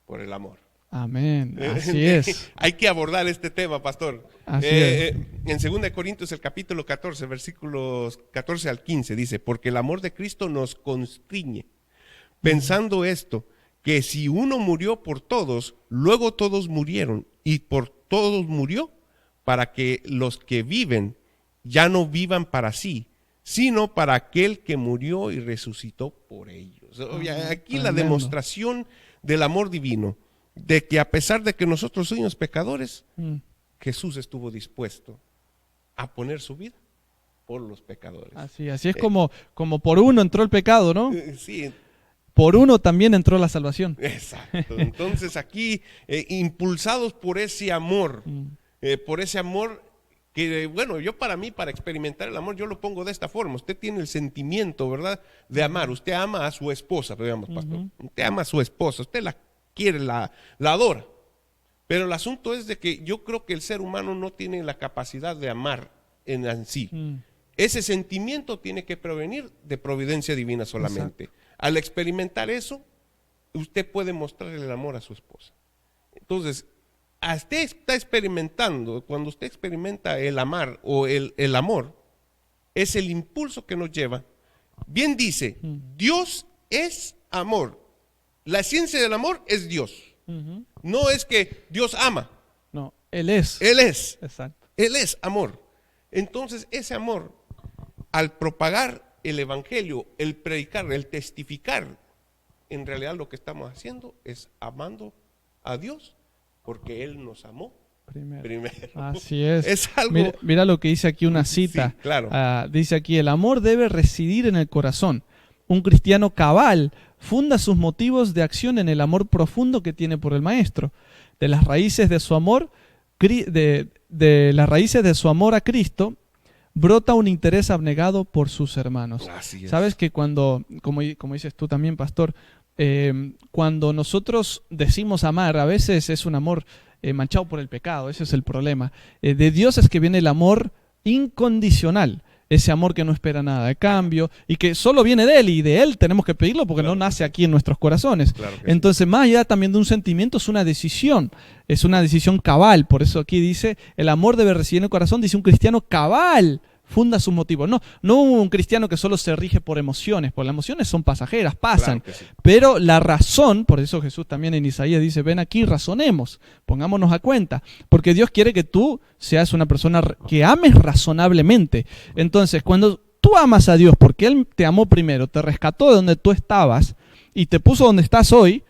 por el amor. Amén, así es. Hay que abordar este tema, pastor. Así es. En 2 Corintios, el capítulo 14, versículos 14 al 15, dice, porque el amor de Cristo nos constriñe, pensando esto, que si uno murió por todos, luego todos murieron, y por todos murió, para que los que viven ya no vivan para sí, sino para aquel que murió y resucitó por ellos. Aquí la demostración del amor divino, de que a pesar de que nosotros somos pecadores, Jesús estuvo dispuesto a poner su vida por los pecadores. Así es como por uno entró el pecado, ¿no? Sí, Por uno también entró la salvación. exacto. Entonces aquí, impulsados por ese amor, que, bueno, yo para mí, para experimentar el amor, yo lo pongo de esta forma. Usted tiene el sentimiento, ¿verdad?, de amar. Usted ama a su esposa, digamos, pastor. Usted ama a su esposa, usted la quiere, la adora. Pero el asunto es de que yo creo que el ser humano no tiene la capacidad de amar en sí. Ese sentimiento tiene que provenir de providencia divina solamente. Exacto. Al experimentar eso, usted puede mostrarle el amor a su esposa. Entonces, usted está experimentando, cuando usted experimenta el amar o el amor, es el impulso que nos lleva. Bien dice, Dios es amor. La esencia del amor es Dios. No es que Dios ama. No, Él es. Él es. Exacto. Él es amor. Entonces, ese amor, al propagar el evangelio, el predicar, el testificar, en realidad lo que estamos haciendo es amando a Dios, porque Él nos amó primero. Así es. Es algo... Mira lo que dice aquí una cita. Sí, claro. Dice aquí, el amor debe residir en el corazón. Un cristiano cabal funda sus motivos de acción en el amor profundo que tiene por el Maestro. De las raíces de su amor, de las raíces de su amor a Cristo, brota un interés abnegado por sus hermanos. Así es. Sabes que cuando, como dices tú también, pastor, cuando nosotros decimos amar, a veces es un amor manchado por el pecado, ese es el problema. De Dios es que viene el amor incondicional, ese amor que no espera nada de cambio y que solo viene de Él, y de Él tenemos que pedirlo porque no nace aquí en nuestros corazones. Claro que entonces, más allá también de un sentimiento, es una decisión cabal. Por eso aquí dice, el amor debe residir en el corazón, dice un cristiano cabal funda sus motivos. No un cristiano que solo se rige por emociones, porque las emociones son pasajeras, pasan. Claro que sí. Pero la razón, por eso Jesús también en Isaías dice, ven aquí, razonemos, pongámonos a cuenta, porque Dios quiere que tú seas una persona que ames razonablemente. Entonces, cuando tú amas a Dios porque Él te amó primero, te rescató de donde tú estabas y te puso donde estás hoy,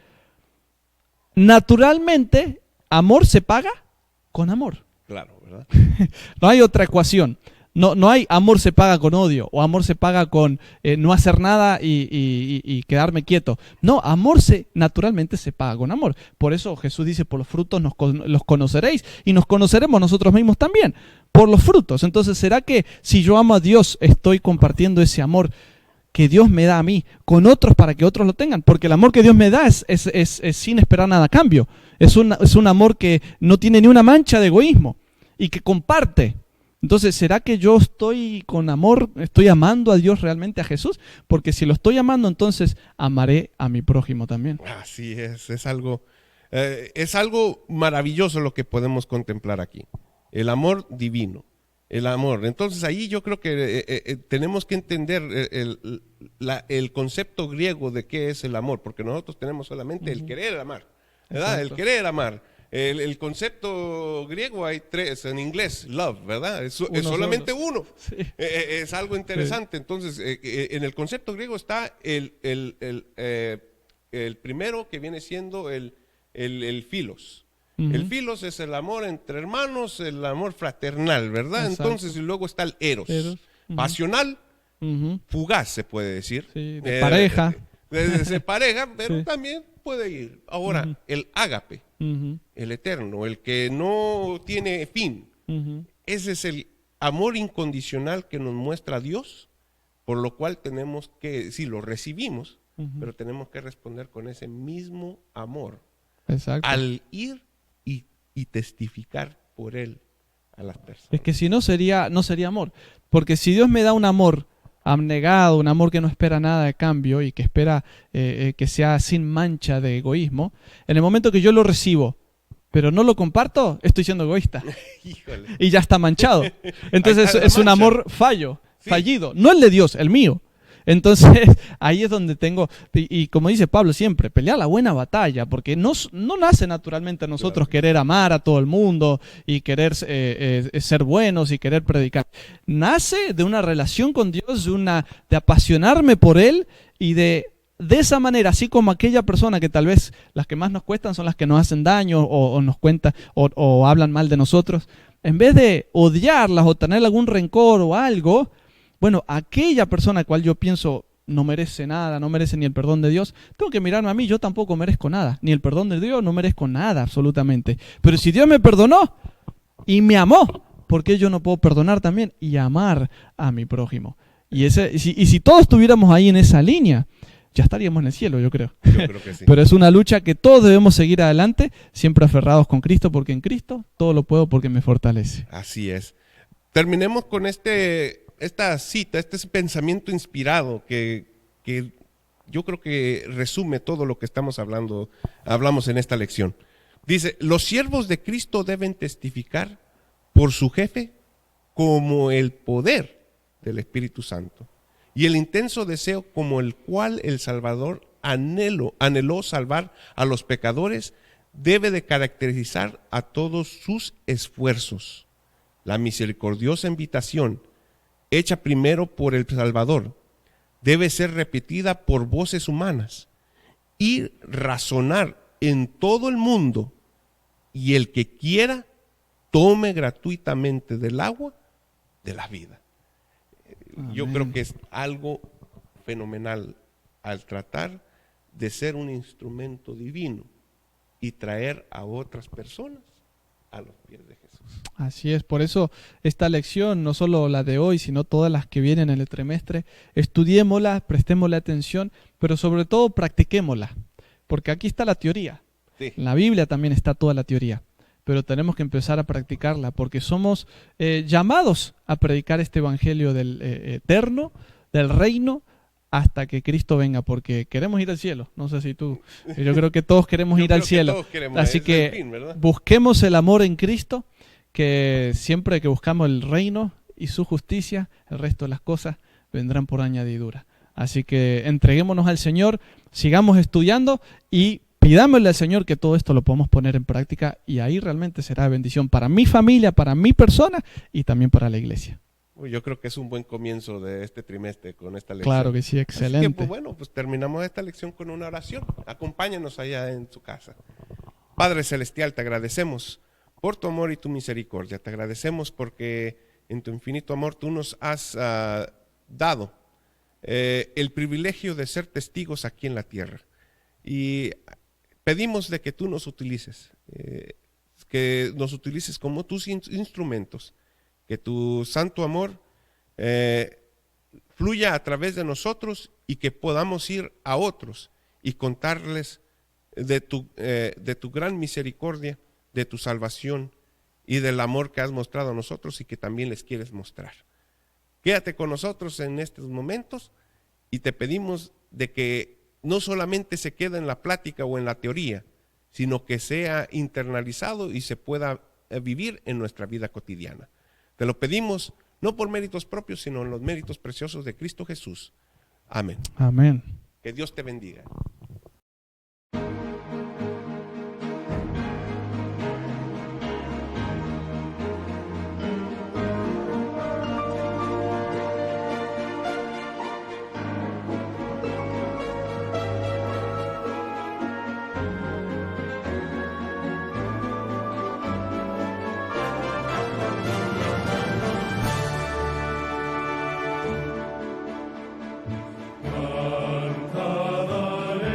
naturalmente, amor se paga con amor. Claro, ¿verdad? No hay otra ecuación. No hay amor se paga con odio, o amor se paga con no hacer nada y quedarme quieto. No, amor naturalmente se paga con amor. Por eso Jesús dice, por los frutos los conoceréis, y nos conoceremos nosotros mismos también, por los frutos. Entonces, ¿será que si yo amo a Dios, estoy compartiendo ese amor que Dios me da a mí con otros para que otros lo tengan? Porque el amor que Dios me da es sin esperar nada a cambio. Es un amor que no tiene ni una mancha de egoísmo y que comparte. Entonces, ¿será que yo estoy con amor, estoy amando a Dios realmente, a Jesús? Porque si lo estoy amando, entonces amaré a mi prójimo también. Así es algo maravilloso lo que podemos contemplar aquí. El amor divino, el amor. Entonces ahí yo creo que tenemos que entender el concepto griego de qué es el amor, porque nosotros tenemos solamente el querer amar, ¿verdad? Exacto. El querer amar. El concepto griego hay tres, en inglés, love, ¿verdad? Es solamente uno. Sí. Es algo interesante. Sí. Entonces, en el concepto griego está el primero, que viene siendo el filos. El filos es el amor entre hermanos, el amor fraternal, ¿verdad? Exacto. Entonces, y luego está el eros. Pasional, fugaz, se puede decir. Sí, de pareja. De pareja, pero sí, también puede ir. Ahora, el ágape, el eterno, el que no tiene fin. Ese es el amor incondicional que nos muestra Dios, por lo cual tenemos que, sí, lo recibimos, pero tenemos que responder con ese mismo amor. Exacto. Al ir y testificar por Él a las personas. Es que si no sería amor. Porque si Dios me da un amor abnegado, un amor que no espera nada de cambio y que espera que sea sin mancha de egoísmo, en el momento que yo lo recibo, pero no lo comparto, estoy siendo egoísta. Híjole. Y ya está manchado. Entonces es un amor fallido. No el de Dios, el mío. Entonces ahí es donde tengo, y como dice Pablo siempre, pelear la buena batalla, porque no nace naturalmente a nosotros querer amar a todo el mundo y querer ser buenos y querer predicar. Nace de una relación con Dios, de apasionarme por Él, y de esa manera, así como aquella persona que tal vez las que más nos cuestan son las que nos hacen daño o nos cuentan o hablan mal de nosotros, en vez de odiarlas o tener algún rencor o algo, bueno, aquella persona a la cual yo pienso no merece nada, no merece ni el perdón de Dios, tengo que mirarme a mí, yo tampoco merezco nada, ni el perdón de Dios, no merezco nada absolutamente. Pero si Dios me perdonó y me amó, ¿por qué yo no puedo perdonar también y amar a mi prójimo? Y si todos estuviéramos ahí en esa línea, ya estaríamos en el cielo, yo creo. Yo creo que sí. Pero es una lucha que todos debemos seguir adelante, siempre aferrados con Cristo, porque en Cristo todo lo puedo porque me fortalece. Así es. Terminemos con esta cita, este pensamiento inspirado que yo creo que resume todo lo que hablamos en esta lección. Dice, los siervos de Cristo deben testificar por su jefe como el poder del Espíritu Santo y el intenso deseo como el cual el Salvador anheló salvar a los pecadores debe de caracterizar a todos sus esfuerzos. La misericordiosa invitación hecha primero por el Salvador debe ser repetida por voces humanas y razonar en todo el mundo, y el que quiera tome gratuitamente del agua de la vida. Yo creo que es algo fenomenal al tratar de ser un instrumento divino y traer a otras personas a los pies de Jesús. Así es, por eso esta lección, no solo la de hoy, sino todas las que vienen en el trimestre, estudiémosla, prestémosle atención, pero sobre todo practiquémosla, porque aquí está la teoría. Sí. En la Biblia también está toda la teoría, pero tenemos que empezar a practicarla, porque somos llamados a predicar este evangelio del eterno, del reino, hasta que Cristo venga, porque queremos ir al cielo. No sé si tú, yo creo que todos queremos ir al cielo. Así que busquemos el amor en Cristo, que siempre que buscamos el reino y su justicia, el resto de las cosas vendrán por añadidura. Así que entreguémonos al Señor, sigamos estudiando y pidámosle al Señor que todo esto lo podamos poner en práctica, y ahí realmente será bendición para mi familia, para mi persona y también para la iglesia. Yo creo que es un buen comienzo de este trimestre con esta lección. Claro que sí, excelente. Así que, pues terminamos esta lección con una oración. Acompáñanos allá en su casa. Padre Celestial, te agradecemos por tu amor y tu misericordia. Te agradecemos porque en tu infinito amor tú nos has dado el privilegio de ser testigos aquí en la tierra. Y pedimos de que tú nos utilices, como tus instrumentos. Que tu santo amor fluya a través de nosotros y que podamos ir a otros y contarles de tu gran misericordia, de tu salvación y del amor que has mostrado a nosotros y que también les quieres mostrar. Quédate con nosotros en estos momentos y te pedimos de que no solamente se quede en la plática o en la teoría, sino que sea internalizado y se pueda vivir en nuestra vida cotidiana. Te lo pedimos no por méritos propios, sino en los méritos preciosos de Cristo Jesús. Amén. Amén. Que Dios te bendiga. Canta,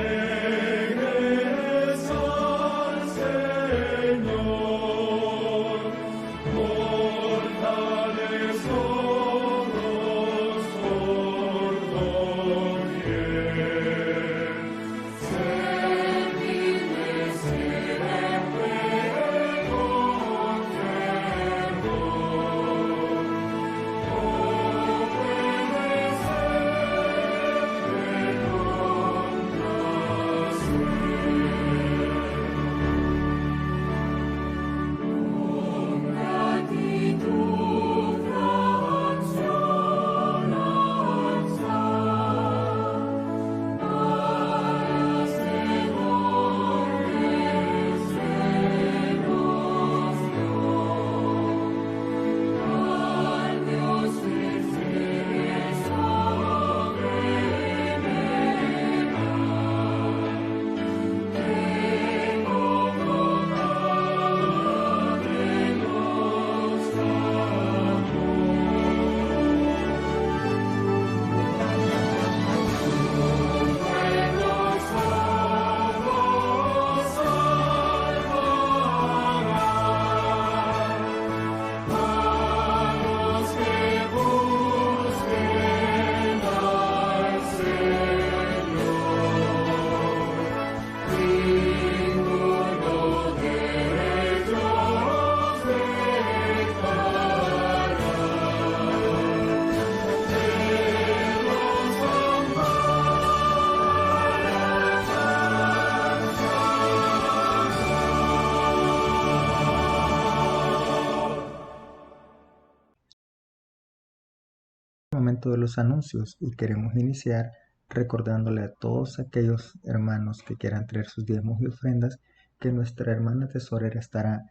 momento de los anuncios y queremos iniciar recordándole a todos aquellos hermanos que quieran traer sus diezmos y ofrendas que nuestra hermana tesorera estará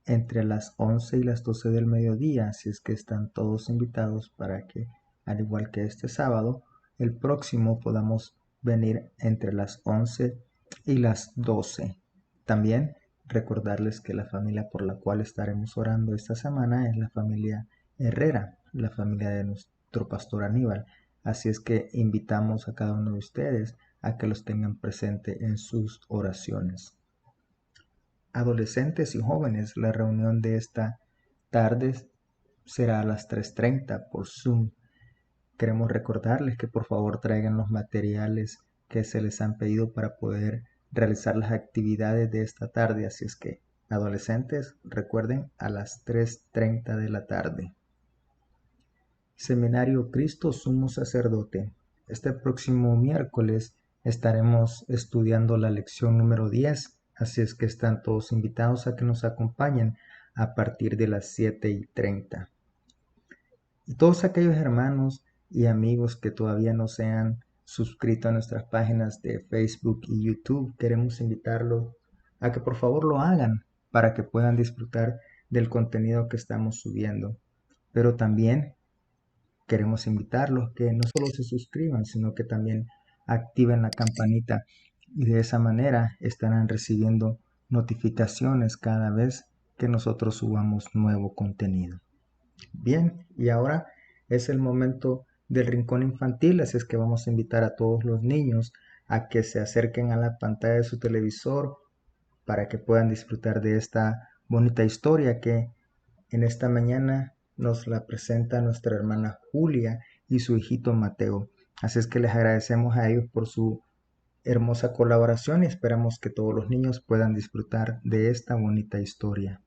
entre las 11 y las 12 del mediodía, así es que están todos invitados para que, al igual que este sábado, el próximo podamos venir entre las 11 y las 12. También recordarles que la familia por la cual estaremos orando esta semana es la familia Herrera, la familia de nuestro pastor Aníbal. Así es que invitamos a cada uno de ustedes a que los tengan presente en sus oraciones. Adolescentes y jóvenes, la reunión de esta tarde será a las 3:30 por Zoom. Queremos recordarles que por favor traigan los materiales que se les han pedido para poder realizar las actividades de esta tarde. Así es que, adolescentes, recuerden, a las 3:30 de la tarde. Seminario Cristo Sumo Sacerdote. Este próximo miércoles estaremos estudiando la lección número 10. Así es que están todos invitados a que nos acompañen a partir de las 7:30. Y todos aquellos hermanos y amigos que todavía no se han suscrito a nuestras páginas de Facebook y YouTube, queremos invitarlos a que por favor lo hagan para que puedan disfrutar del contenido que estamos subiendo. Pero también queremos invitarlos que no solo se suscriban, sino que también activen la campanita. Y de esa manera estarán recibiendo notificaciones cada vez que nosotros subamos nuevo contenido. Bien, y ahora es el momento del rincón infantil, así es que vamos a invitar a todos los niños a que se acerquen a la pantalla de su televisor para que puedan disfrutar de esta bonita historia que en esta mañana nos la presenta nuestra hermana Julia y su hijito Mateo. Así es que les agradecemos a ellos por su hermosa colaboración y esperamos que todos los niños puedan disfrutar de esta bonita historia.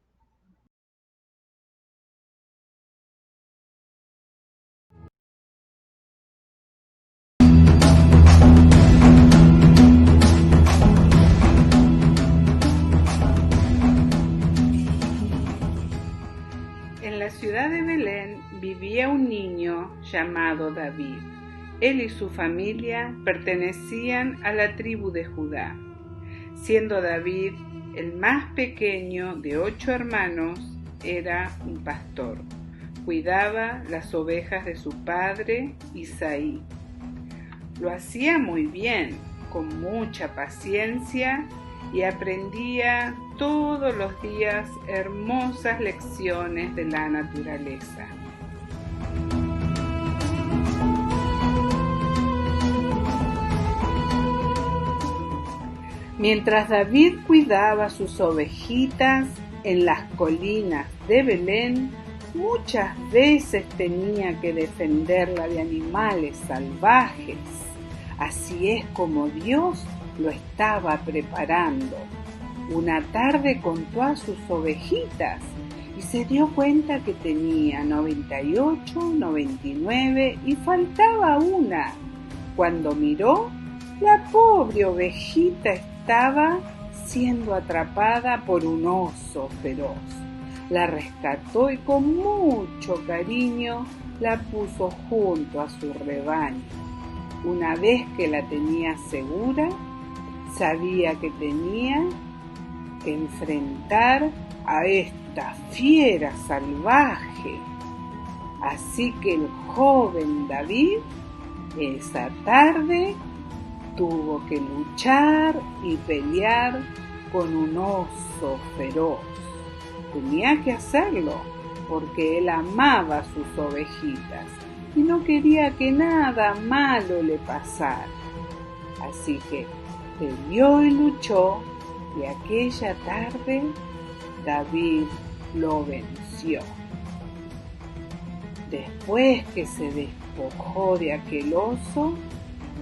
En la ciudad de Belén vivía un niño llamado David. Él y su familia pertenecían a la tribu de Judá. Siendo David el más pequeño de 8 hermanos, era un pastor. Cuidaba las ovejas de su padre, Isaí. Lo hacía muy bien, con mucha paciencia, y aprendía todos los días hermosas lecciones de la naturaleza. Mientras David cuidaba sus ovejitas en las colinas de Belén, muchas veces tenía que defenderla de animales salvajes. Así es como Dios lo estaba preparando. Una tarde contó a sus ovejitas y se dio cuenta que tenía 98, 99 y faltaba una. Cuando miró, la pobre ovejita estaba siendo atrapada por un oso feroz. La rescató y con mucho cariño la puso junto a su rebaño. Una vez que la tenía segura, sabía que tenía que enfrentar a esta fiera salvaje. Así que el joven David esa tarde tuvo que luchar y pelear con un oso feroz. Tenía que hacerlo porque él amaba a sus ovejitas y no quería que nada malo le pasara. Así que peleó y luchó, y aquella tarde David lo venció. Después que se despojó de aquel oso,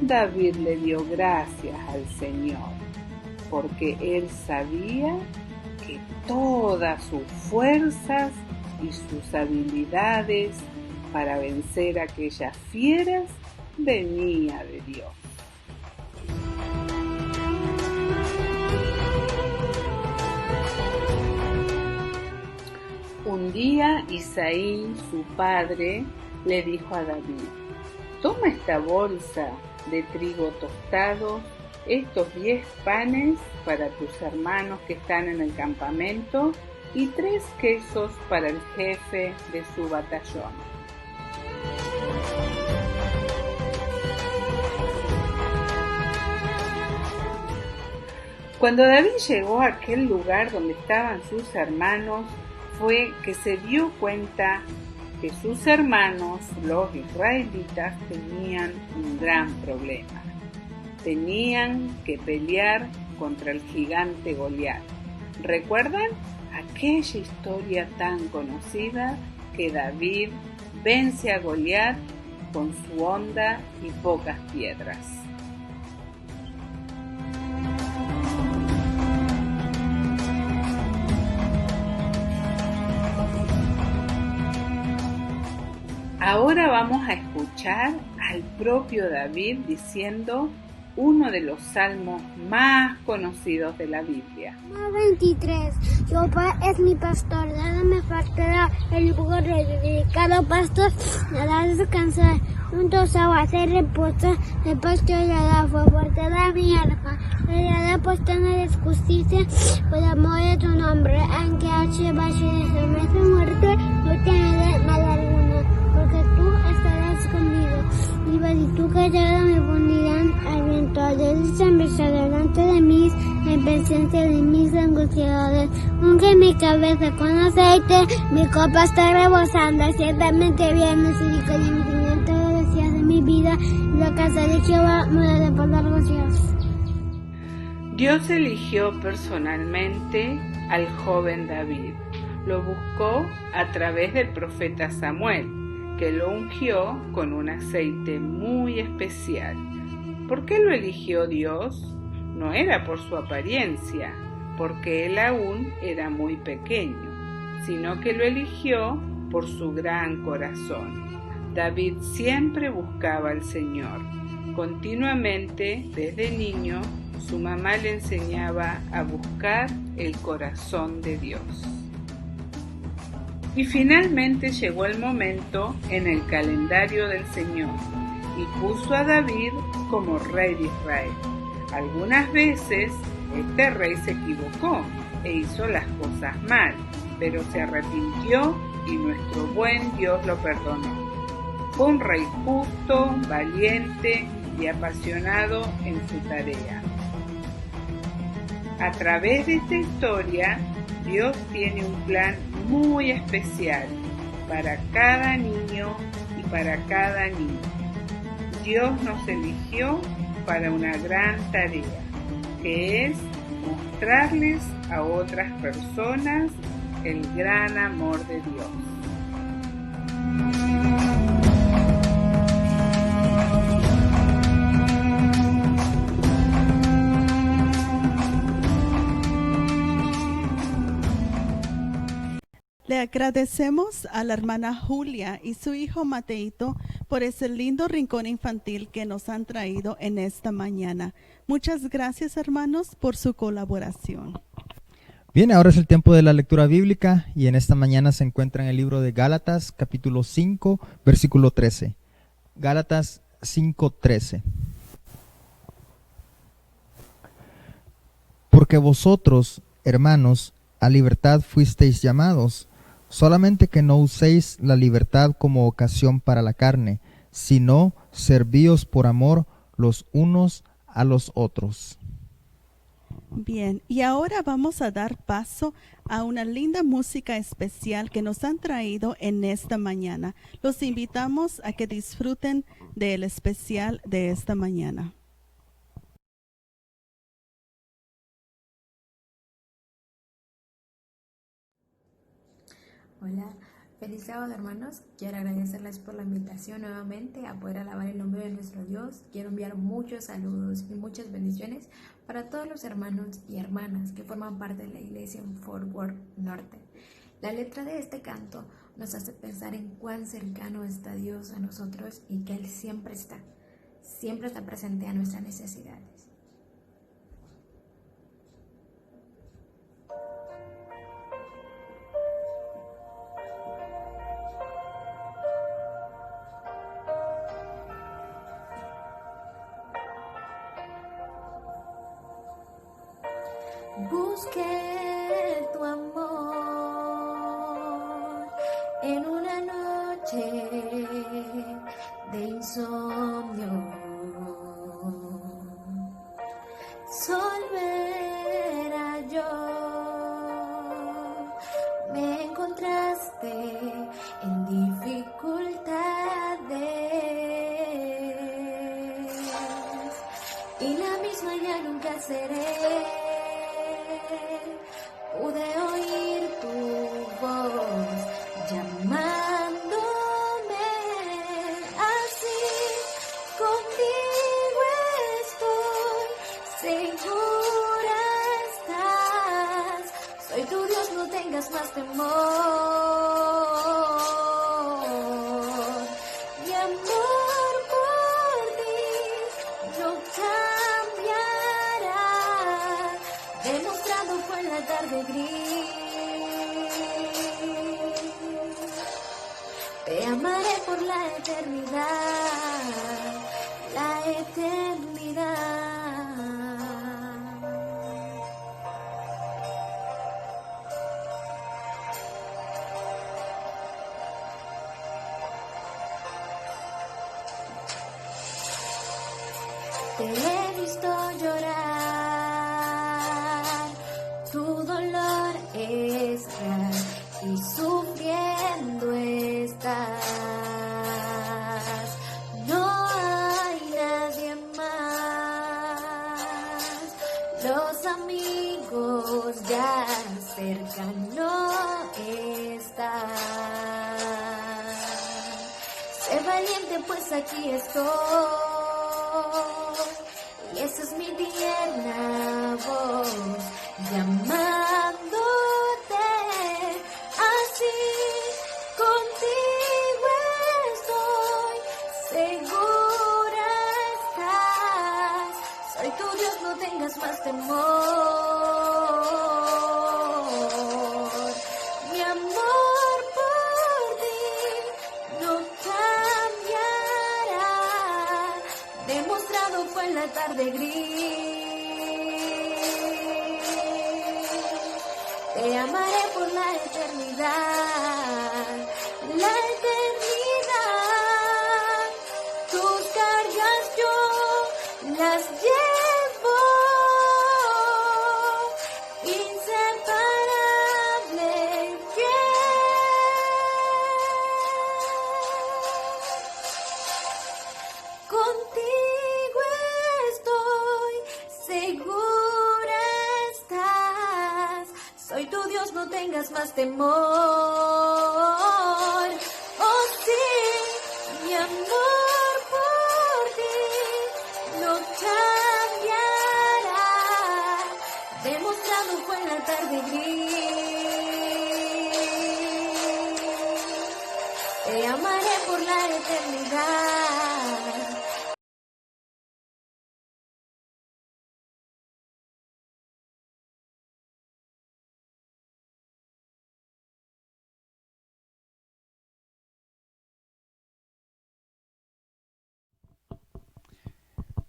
David le dio gracias al Señor, porque él sabía que todas sus fuerzas y sus habilidades para vencer a aquellas fieras venía de Dios. Un día Isaí, su padre, le dijo a David: toma esta bolsa de trigo tostado, estos 10 panes para tus hermanos que están en el campamento y 3 quesos para el jefe de su batallón. Cuando David llegó a aquel lugar donde estaban sus hermanos, fue que se dio cuenta que sus hermanos, los israelitas, tenían un gran problema. Tenían que pelear contra el gigante Goliat. ¿Recuerdan aquella historia tan conocida que David vence a Goliat con su honda y pocas piedras? Ahora vamos a escuchar al propio David diciendo uno de los salmos más conocidos de la Biblia. 23. Jehová es mi pastor, nada me faltará. El lugar dedicado pastor, nada descansar. Juntos aguas se reposa, el pastor le da fuerza mi alma. Le da puesta en la justicia, por amor de tu nombre. Aunque H baje de su mesa muerte, no tiene mal alguno, porque tú estarás conmigo. Y tú callada me pondrán al viento. Dios se delante de mí, en presencia de mis angustiadores. Unge mi cabeza con aceite, mi copa está rebosando. Ciertamente bien misericordia y misericordia todos los días de mi vida. Y la casa de Jehová moraré por largos días. Dios eligió personalmente al joven David. Lo buscó a través del profeta Samuel, que lo ungió con un aceite muy especial. ¿Por qué lo eligió Dios? No era por su apariencia, porque él aún era muy pequeño, sino que lo eligió por su gran corazón. David siempre buscaba al Señor. Continuamente, desde niño, su mamá le enseñaba a buscar el corazón de Dios. Y finalmente llegó el momento en el calendario del Señor y puso a David como rey de Israel. Algunas veces este rey se equivocó e hizo las cosas mal, pero se arrepintió y nuestro buen Dios lo perdonó. Fue un rey justo, valiente y apasionado en su tarea. A través de esta historia, Dios tiene un plan muy especial para cada niño y para cada niña. Dios nos eligió para una gran tarea, que es mostrarles a otras personas el gran amor de Dios. Le agradecemos a la hermana Julia y su hijo Mateito por ese lindo rincón infantil que nos han traído en esta mañana. Muchas gracias, hermanos, por su colaboración. Bien, ahora es el tiempo de la lectura bíblica y en esta mañana se encuentra en el libro de Gálatas, capítulo 5, versículo 13. Gálatas 5:13. Porque vosotros, hermanos, a libertad fuisteis llamados, solamente que no uséis la libertad como ocasión para la carne, sino servíos por amor los unos a los otros. Bien, y ahora vamos a dar paso a una linda música especial que nos han traído en esta mañana. Los invitamos a que disfruten del especial de esta mañana. Hola, feliz sábado, hermanos. Quiero agradecerles por la invitación nuevamente a poder alabar el nombre de nuestro Dios. Quiero enviar muchos saludos y muchas bendiciones para todos los hermanos y hermanas que forman parte de la iglesia en Fort Worth Norte. La letra de este canto nos hace pensar en cuán cercano está Dios a nosotros y que Él siempre está presente a nuestras necesidades. Busqué tu amor en una noche de insomnio. Solvera yo, me encontraste en dificultades y la misma ya nunca seré. Pude oír tu voz llamándome así, contigo estoy, segura estás, soy tu Dios, no tengas más temor. Mi amor por ti no cambiará, demostrado fue en la tarde gris. Te amaré por la eternidad, la eternidad. Te he visto llorar, tu dolor es real y sufriendo estás. No hay nadie más, los amigos ya cerca no están. Sé valiente, pues aquí estoy. Y esa es mi tierna voz llamándote así, contigo estoy, segura estás, soy tu Dios, no tengas más temor. Mi amor por ti no cambiará, demostrado fue en la tarde gris. Te amaré por la eternidad, la eternidad. Tus cargas yo las llevo, inseparable, contigo estoy, segura estás, soy tu Dios, no tengas más temor. Oh sí, mi amor por ti no cambiará, demostrado fue en la tarde gris. Te amaré por la eternidad.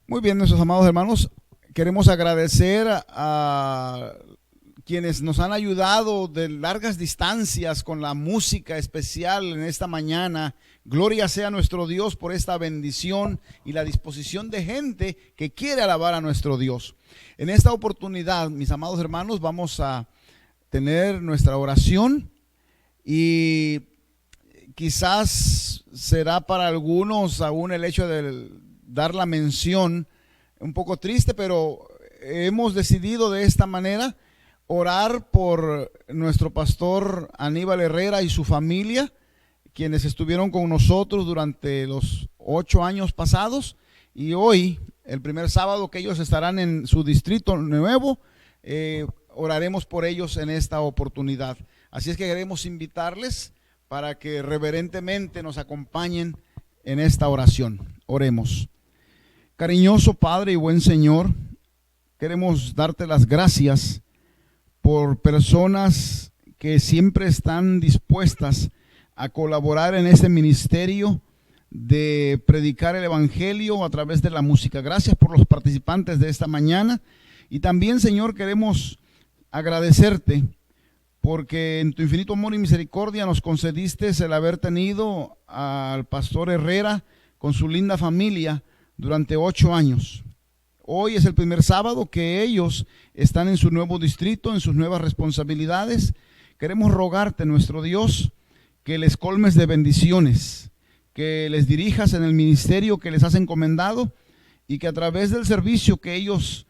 Muy bien, nuestros amados hermanos, queremos agradecer a quienes nos han ayudado de largas distancias con la música especial en esta mañana. Gloria sea a nuestro Dios por esta bendición y la disposición de gente que quiere alabar a nuestro Dios. En esta oportunidad, mis amados hermanos, vamos a tener nuestra oración y quizás será para algunos aún el hecho de dar la mención un poco triste, pero hemos decidido de esta manera orar por nuestro pastor Aníbal Herrera y su familia, quienes estuvieron con nosotros durante los 8 años pasados, y hoy, el primer sábado que ellos estarán en su distrito nuevo, oraremos por ellos en esta oportunidad. Así es que queremos invitarles para que reverentemente nos acompañen en esta oración. Oremos. Cariñoso Padre y buen Señor, queremos darte las gracias por personas que siempre están dispuestas a colaborar en este ministerio de predicar el evangelio a través de la música. Gracias por los participantes de esta mañana. Y también, Señor, queremos agradecerte porque en tu infinito amor y misericordia nos concediste el haber tenido al pastor Herrera con su linda familia durante 8 años. Hoy es el primer sábado que ellos están en su nuevo distrito, en sus nuevas responsabilidades. Queremos rogarte, nuestro Dios, que les colmes de bendiciones, que les dirijas en el ministerio que les has encomendado y que a través del servicio que ellos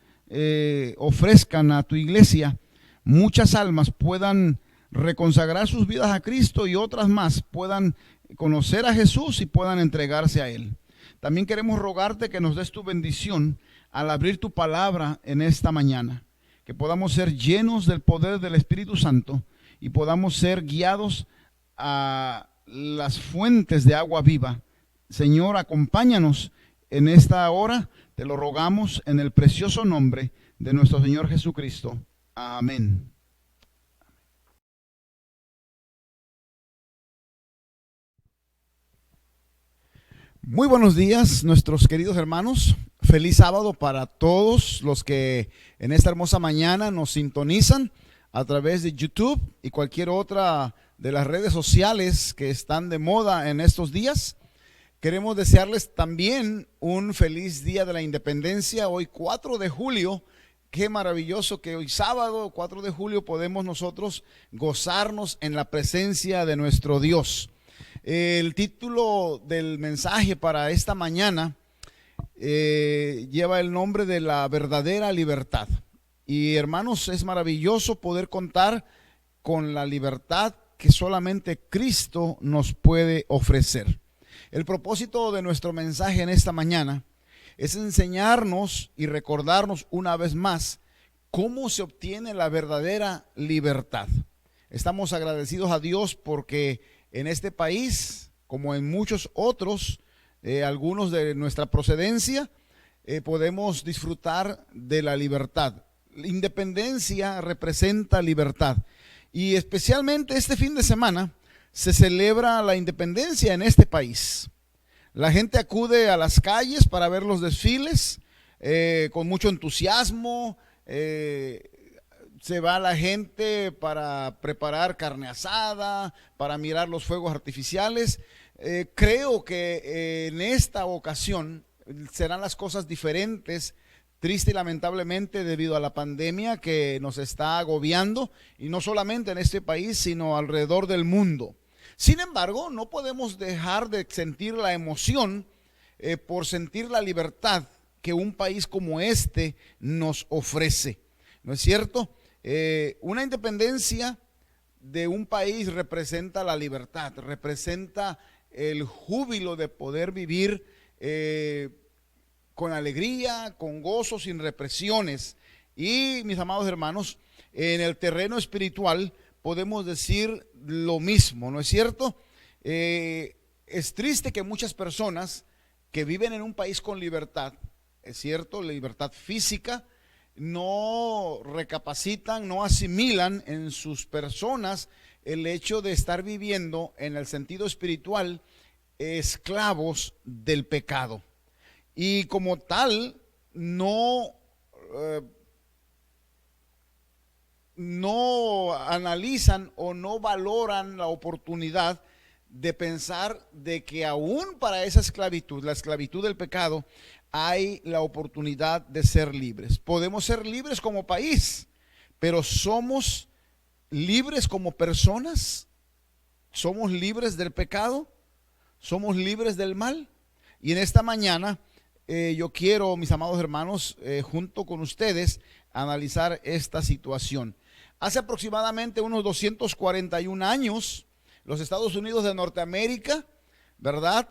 ofrezcan a tu iglesia, muchas almas puedan reconsagrar sus vidas a Cristo y otras más puedan conocer a Jesús y puedan entregarse a Él. También queremos rogarte que nos des tu bendición al abrir tu palabra en esta mañana, que podamos ser llenos del poder del Espíritu Santo y podamos ser guiados a las fuentes de agua viva. Señor, acompáñanos en esta hora, te lo rogamos en el precioso nombre de nuestro Señor Jesucristo. Amén. Muy buenos días, nuestros queridos hermanos. Feliz sábado para todos los que en esta hermosa mañana nos sintonizan a través de YouTube y cualquier otra de las redes sociales que están de moda en estos días. Queremos desearles también un feliz día de la independencia, hoy 4 de julio. Qué maravilloso que hoy sábado 4 de julio podemos nosotros gozarnos en la presencia de nuestro Dios. El título del mensaje para esta mañana lleva el nombre de la verdadera libertad. Y hermanos, es maravilloso poder contar con la libertad que solamente Cristo nos puede ofrecer. El propósito de nuestro mensaje en esta mañana es enseñarnos y recordarnos una vez más cómo se obtiene la verdadera libertad. Estamos agradecidos a Dios porque en este país, como en muchos otros, algunos de nuestra procedencia, podemos disfrutar de la libertad. La independencia representa libertad. Y especialmente este fin de semana se celebra la independencia en este país. La gente acude a las calles para ver los desfiles con mucho entusiasmo. Se va la gente para preparar carne asada, para mirar los fuegos artificiales. Creo que en esta ocasión serán las cosas diferentes, triste y lamentablemente debido a la pandemia que nos está agobiando, y no solamente en este país, sino alrededor del mundo. Sin embargo, no podemos dejar de sentir la emoción por sentir la libertad que un país como este nos ofrece. ¿No es cierto? Una independencia de un país representa la libertad, representa el júbilo de poder vivir con alegría, con gozo, sin represiones. Y mis amados hermanos, en el terreno espiritual podemos decir lo mismo, ¿no es cierto? Es triste que muchas personas que viven en un país con libertad, es cierto, libertad física, no recapacitan, no asimilan en sus personas el hecho de estar viviendo en el sentido espiritual esclavos del pecado. Y como tal, no analizan o no valoran la oportunidad de pensar de que aún para esa esclavitud, la esclavitud del pecado, hay la oportunidad de ser libres. Podemos ser libres como país, pero ¿somos libres como personas? ¿Somos libres del pecado? ¿Somos libres del mal? Y en esta mañana yo quiero, mis amados hermanos, junto con ustedes, analizar esta situación. Hace aproximadamente unos 241 años, los Estados Unidos de Norteamérica, ¿verdad?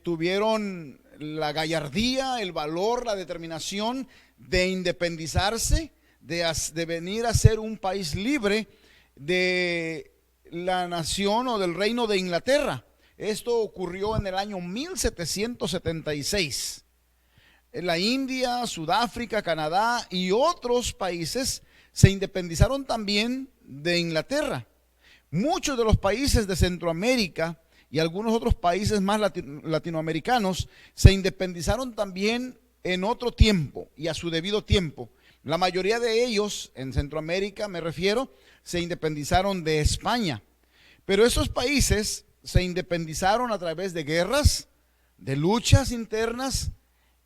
Tuvieron la gallardía, el valor, la determinación de independizarse, de venir a ser un país libre de la nación o del reino de Inglaterra. Esto ocurrió en el año 1776. La India, Sudáfrica, Canadá y otros países se independizaron también de Inglaterra. Muchos de los países de Centroamérica y algunos otros países más latinoamericanos se independizaron también en otro tiempo y a su debido tiempo. La mayoría de ellos, en Centroamérica me refiero, se independizaron de España. Pero esos países se independizaron a través de guerras, de luchas internas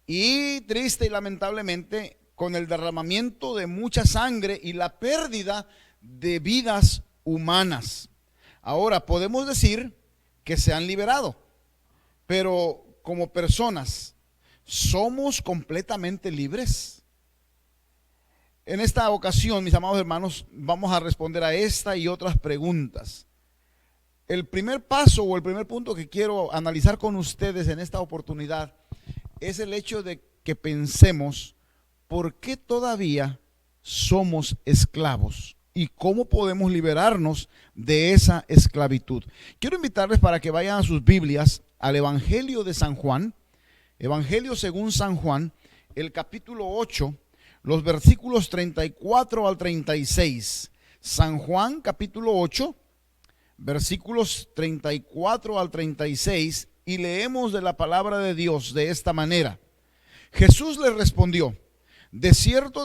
y, triste y lamentablemente, con el derramamiento de mucha sangre y la pérdida de vidas humanas. Ahora, podemos decir que se han liberado, pero como personas, ¿somos completamente libres? En esta ocasión, mis amados hermanos, vamos a responder a esta y otras preguntas. El primer paso o el primer punto que quiero analizar con ustedes en esta oportunidad es el hecho de que pensemos por qué todavía somos esclavos y cómo podemos liberarnos de esa esclavitud. Quiero invitarles para que vayan a sus Biblias al Evangelio de San Juan, Evangelio según San Juan, el capítulo 8, los versículos 34 al 36. San Juan capítulo 8, versículos 34 al 36, y leemos de la palabra de Dios de esta manera. Jesús les respondió: de cierto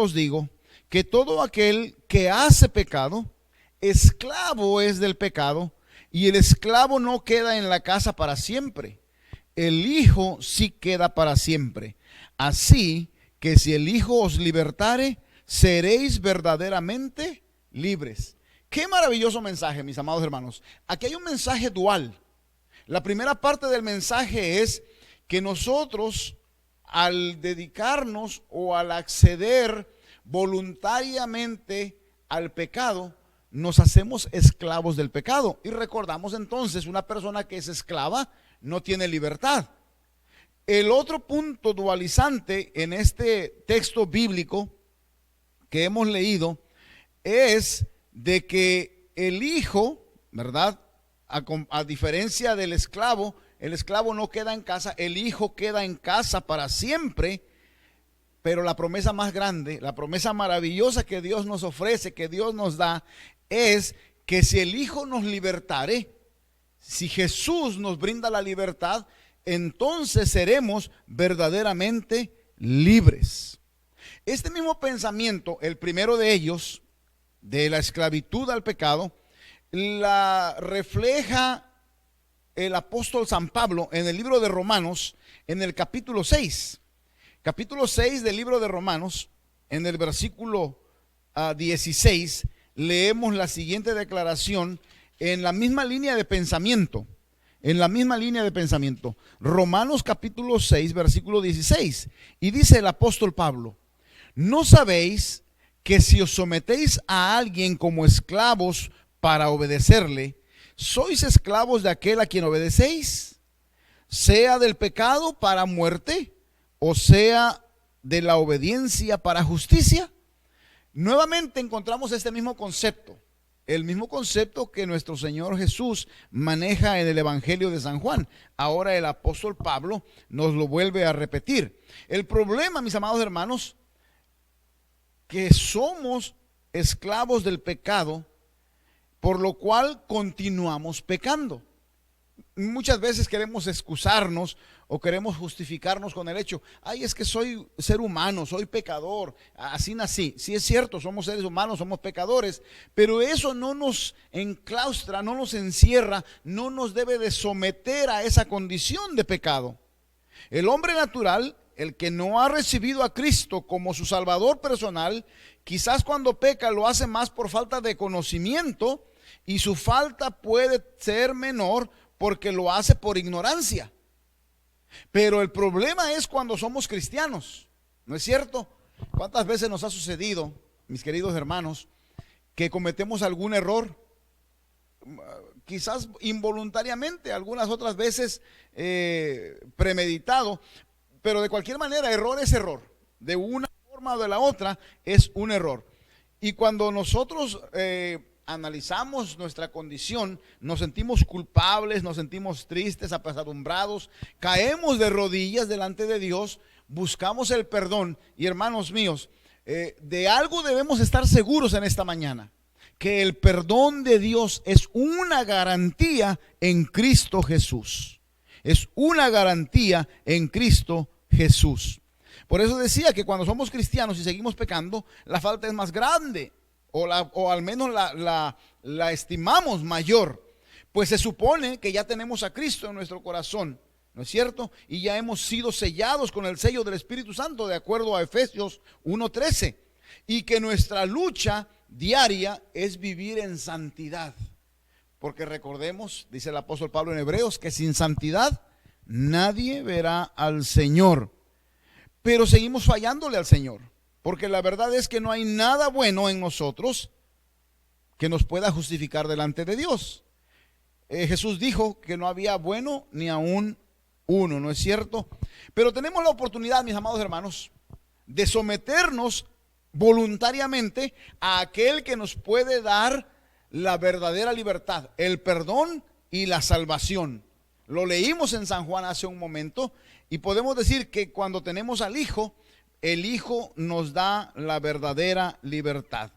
os digo, que todo aquel que hace pecado, esclavo es del pecado, y el esclavo no queda en la casa para siempre, el Hijo sí queda para siempre. Así que si el Hijo os libertare, seréis verdaderamente libres. Qué maravilloso mensaje, mis amados hermanos. Aquí hay un mensaje dual. La primera parte del mensaje es que nosotros, al dedicarnos o al acceder voluntariamente al pecado, nos hacemos esclavos del pecado. Y recordamos entonces, una persona que es esclava no tiene libertad. El otro punto dualizante en este texto bíblico que hemos leído es de que el Hijo, ¿verdad? A diferencia del esclavo, el esclavo no queda en casa, el Hijo queda en casa para siempre. Pero la promesa más grande, la promesa maravillosa que Dios nos ofrece, que Dios nos da, es que si el Hijo nos libertare, si Jesús nos brinda la libertad, entonces seremos verdaderamente libres. Este mismo pensamiento, el primero de ellos, de la esclavitud al pecado, la refleja el apóstol San Pablo en el libro de Romanos, en el capítulo 6. Capítulo 6 del libro de Romanos, en el versículo 16, leemos la siguiente declaración en la misma línea de pensamiento. En la misma línea de pensamiento. Romanos capítulo 6, versículo 16. Y dice el apóstol Pablo: ¿no sabéis que si os sometéis a alguien como esclavos para obedecerle, sois esclavos de aquel a quien obedecéis? Sea del pecado para muerte, o sea de la obediencia para justicia. Nuevamente encontramos este mismo concepto, el mismo concepto que nuestro Señor Jesús maneja en el Evangelio de San Juan. Ahora el apóstol Pablo nos lo vuelve a repetir. El problema, mis amados hermanos, que somos esclavos del pecado, por lo cual continuamos pecando. Muchas veces queremos excusarnos o queremos justificarnos con el hecho: ay, es que soy ser humano, soy pecador, así nací. Sí, es cierto, somos seres humanos, somos pecadores, pero eso no nos enclaustra, no nos encierra, no nos debe de someter a esa condición de pecado. El hombre natural, el que no ha recibido a Cristo como su Salvador personal, quizás cuando peca lo hace más por falta de conocimiento, y su falta puede ser menor porque lo hace por ignorancia. Pero el problema es cuando somos cristianos, ¿no es cierto? ¿Cuántas veces nos ha sucedido, mis queridos hermanos, que cometemos algún error? Quizás involuntariamente, algunas otras veces premeditado, pero de cualquier manera, error es error. De una forma o de la otra es un error. Y cuando nosotros analizamos nuestra condición, nos sentimos culpables, nos sentimos tristes, apesadumbrados, caemos de rodillas delante de Dios, buscamos el perdón. Y hermanos míos, de algo debemos estar seguros en esta mañana: que el perdón de Dios es una garantía en Cristo Jesús. Es una garantía en Cristo Jesús. Por eso decía que cuando somos cristianos y seguimos pecando, la falta es más grande, o al menos la estimamos mayor, pues se supone que ya tenemos a Cristo en nuestro corazón, ¿no es cierto? Y ya hemos sido sellados con el sello del Espíritu Santo, de acuerdo a Efesios 1:13, y que nuestra lucha diaria es vivir en santidad, porque recordemos, dice el apóstol Pablo en Hebreos, que sin santidad nadie verá al Señor. Pero seguimos fallándole al Señor, porque la verdad es que no hay nada bueno en nosotros que nos pueda justificar delante de Dios. Jesús dijo que no había bueno ni aún uno, ¿no es cierto? Pero tenemos la oportunidad, mis amados hermanos, de someternos voluntariamente a aquel que nos puede dar la verdadera libertad, el perdón y la salvación. Lo leímos en San Juan hace un momento y podemos decir que cuando tenemos al Hijo, el Hijo nos da la verdadera libertad.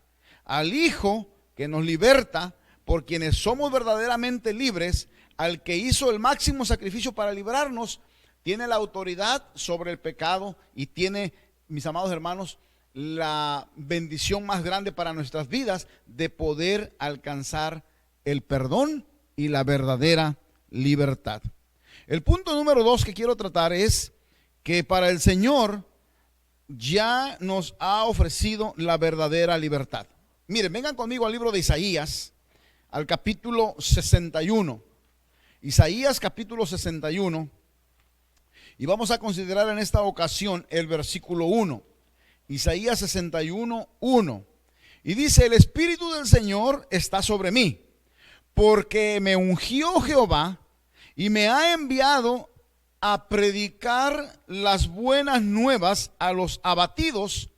Al Hijo que nos liberta, por quienes somos verdaderamente libres, al que hizo el máximo sacrificio para librarnos, tiene la autoridad sobre el pecado y tiene, mis amados hermanos, la bendición más grande para nuestras vidas de poder alcanzar el perdón y la verdadera libertad. El punto número 2 que quiero tratar es que para el Señor ya nos ha ofrecido la verdadera libertad. Miren, vengan conmigo al libro de Isaías, al capítulo 61. Isaías capítulo 61. Y vamos a considerar en esta ocasión el versículo 1. Isaías 61, 1. Y dice: el Espíritu del Señor está sobre mí, porque me ungió Jehová y me ha enviado a predicar las buenas nuevas a los abatidos,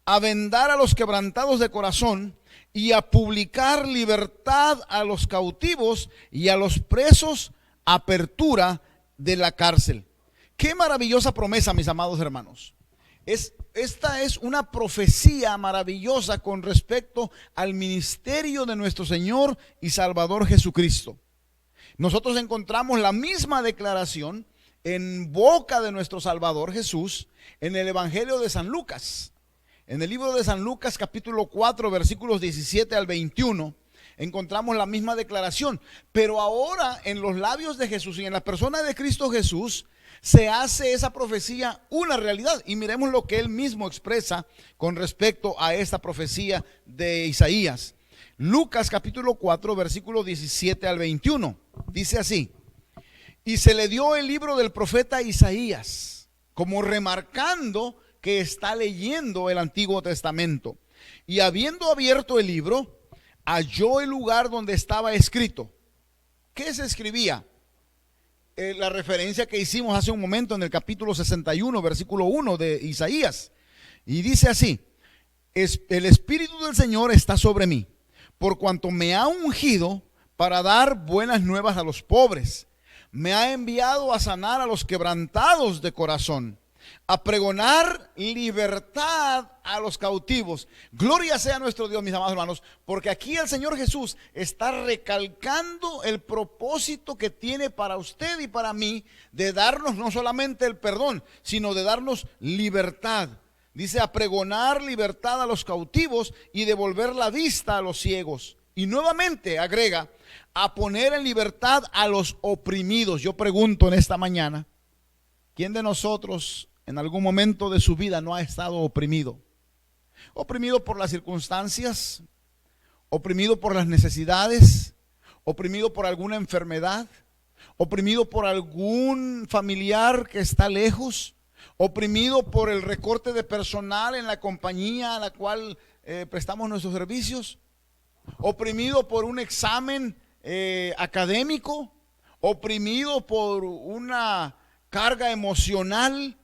a vendar a los quebrantados de corazón y a publicar libertad a los cautivos y a los presos, apertura de la cárcel. Qué maravillosa promesa, mis amados hermanos. Esta es una profecía maravillosa con respecto al ministerio de nuestro Señor y Salvador Jesucristo. Nosotros encontramos la misma declaración en boca de nuestro Salvador Jesús en el Evangelio de San Lucas. En el libro de San Lucas capítulo 4 versículos 17 al 21 encontramos la misma declaración. Pero ahora en los labios de Jesús y en la persona de Cristo Jesús se hace esa profecía una realidad. Y miremos lo que él mismo expresa con respecto a esta profecía de Isaías. Lucas capítulo 4 versículo 17 al 21 dice así: y se le dio el libro del profeta Isaías, como remarcando que está leyendo el Antiguo Testamento. Y habiendo abierto el libro, halló el lugar donde estaba escrito. ¿Qué se escribía? La referencia que hicimos hace un momento en el capítulo 61, versículo 1 de Isaías. Y dice así: el Espíritu del Señor está sobre mí, por cuanto me ha ungido para dar buenas nuevas a los pobres. Me ha enviado a sanar a los quebrantados de corazón, a pregonar libertad a los cautivos. Gloria sea nuestro Dios, mis amados hermanos, porque aquí el Señor Jesús está recalcando el propósito que tiene para usted y para mí de darnos no solamente el perdón, sino de darnos libertad. Dice: a pregonar libertad a los cautivos y devolver la vista a los ciegos. Y nuevamente agrega: a poner en libertad a los oprimidos. Yo pregunto en esta mañana, ¿quién de nosotros en algún momento de su vida no ha estado oprimido? Oprimido por las circunstancias, oprimido por las necesidades, oprimido por alguna enfermedad, oprimido por algún familiar que está lejos, oprimido por el recorte de personal en la compañía a la cual prestamos nuestros servicios, oprimido por un examen académico, oprimido por una carga emocional.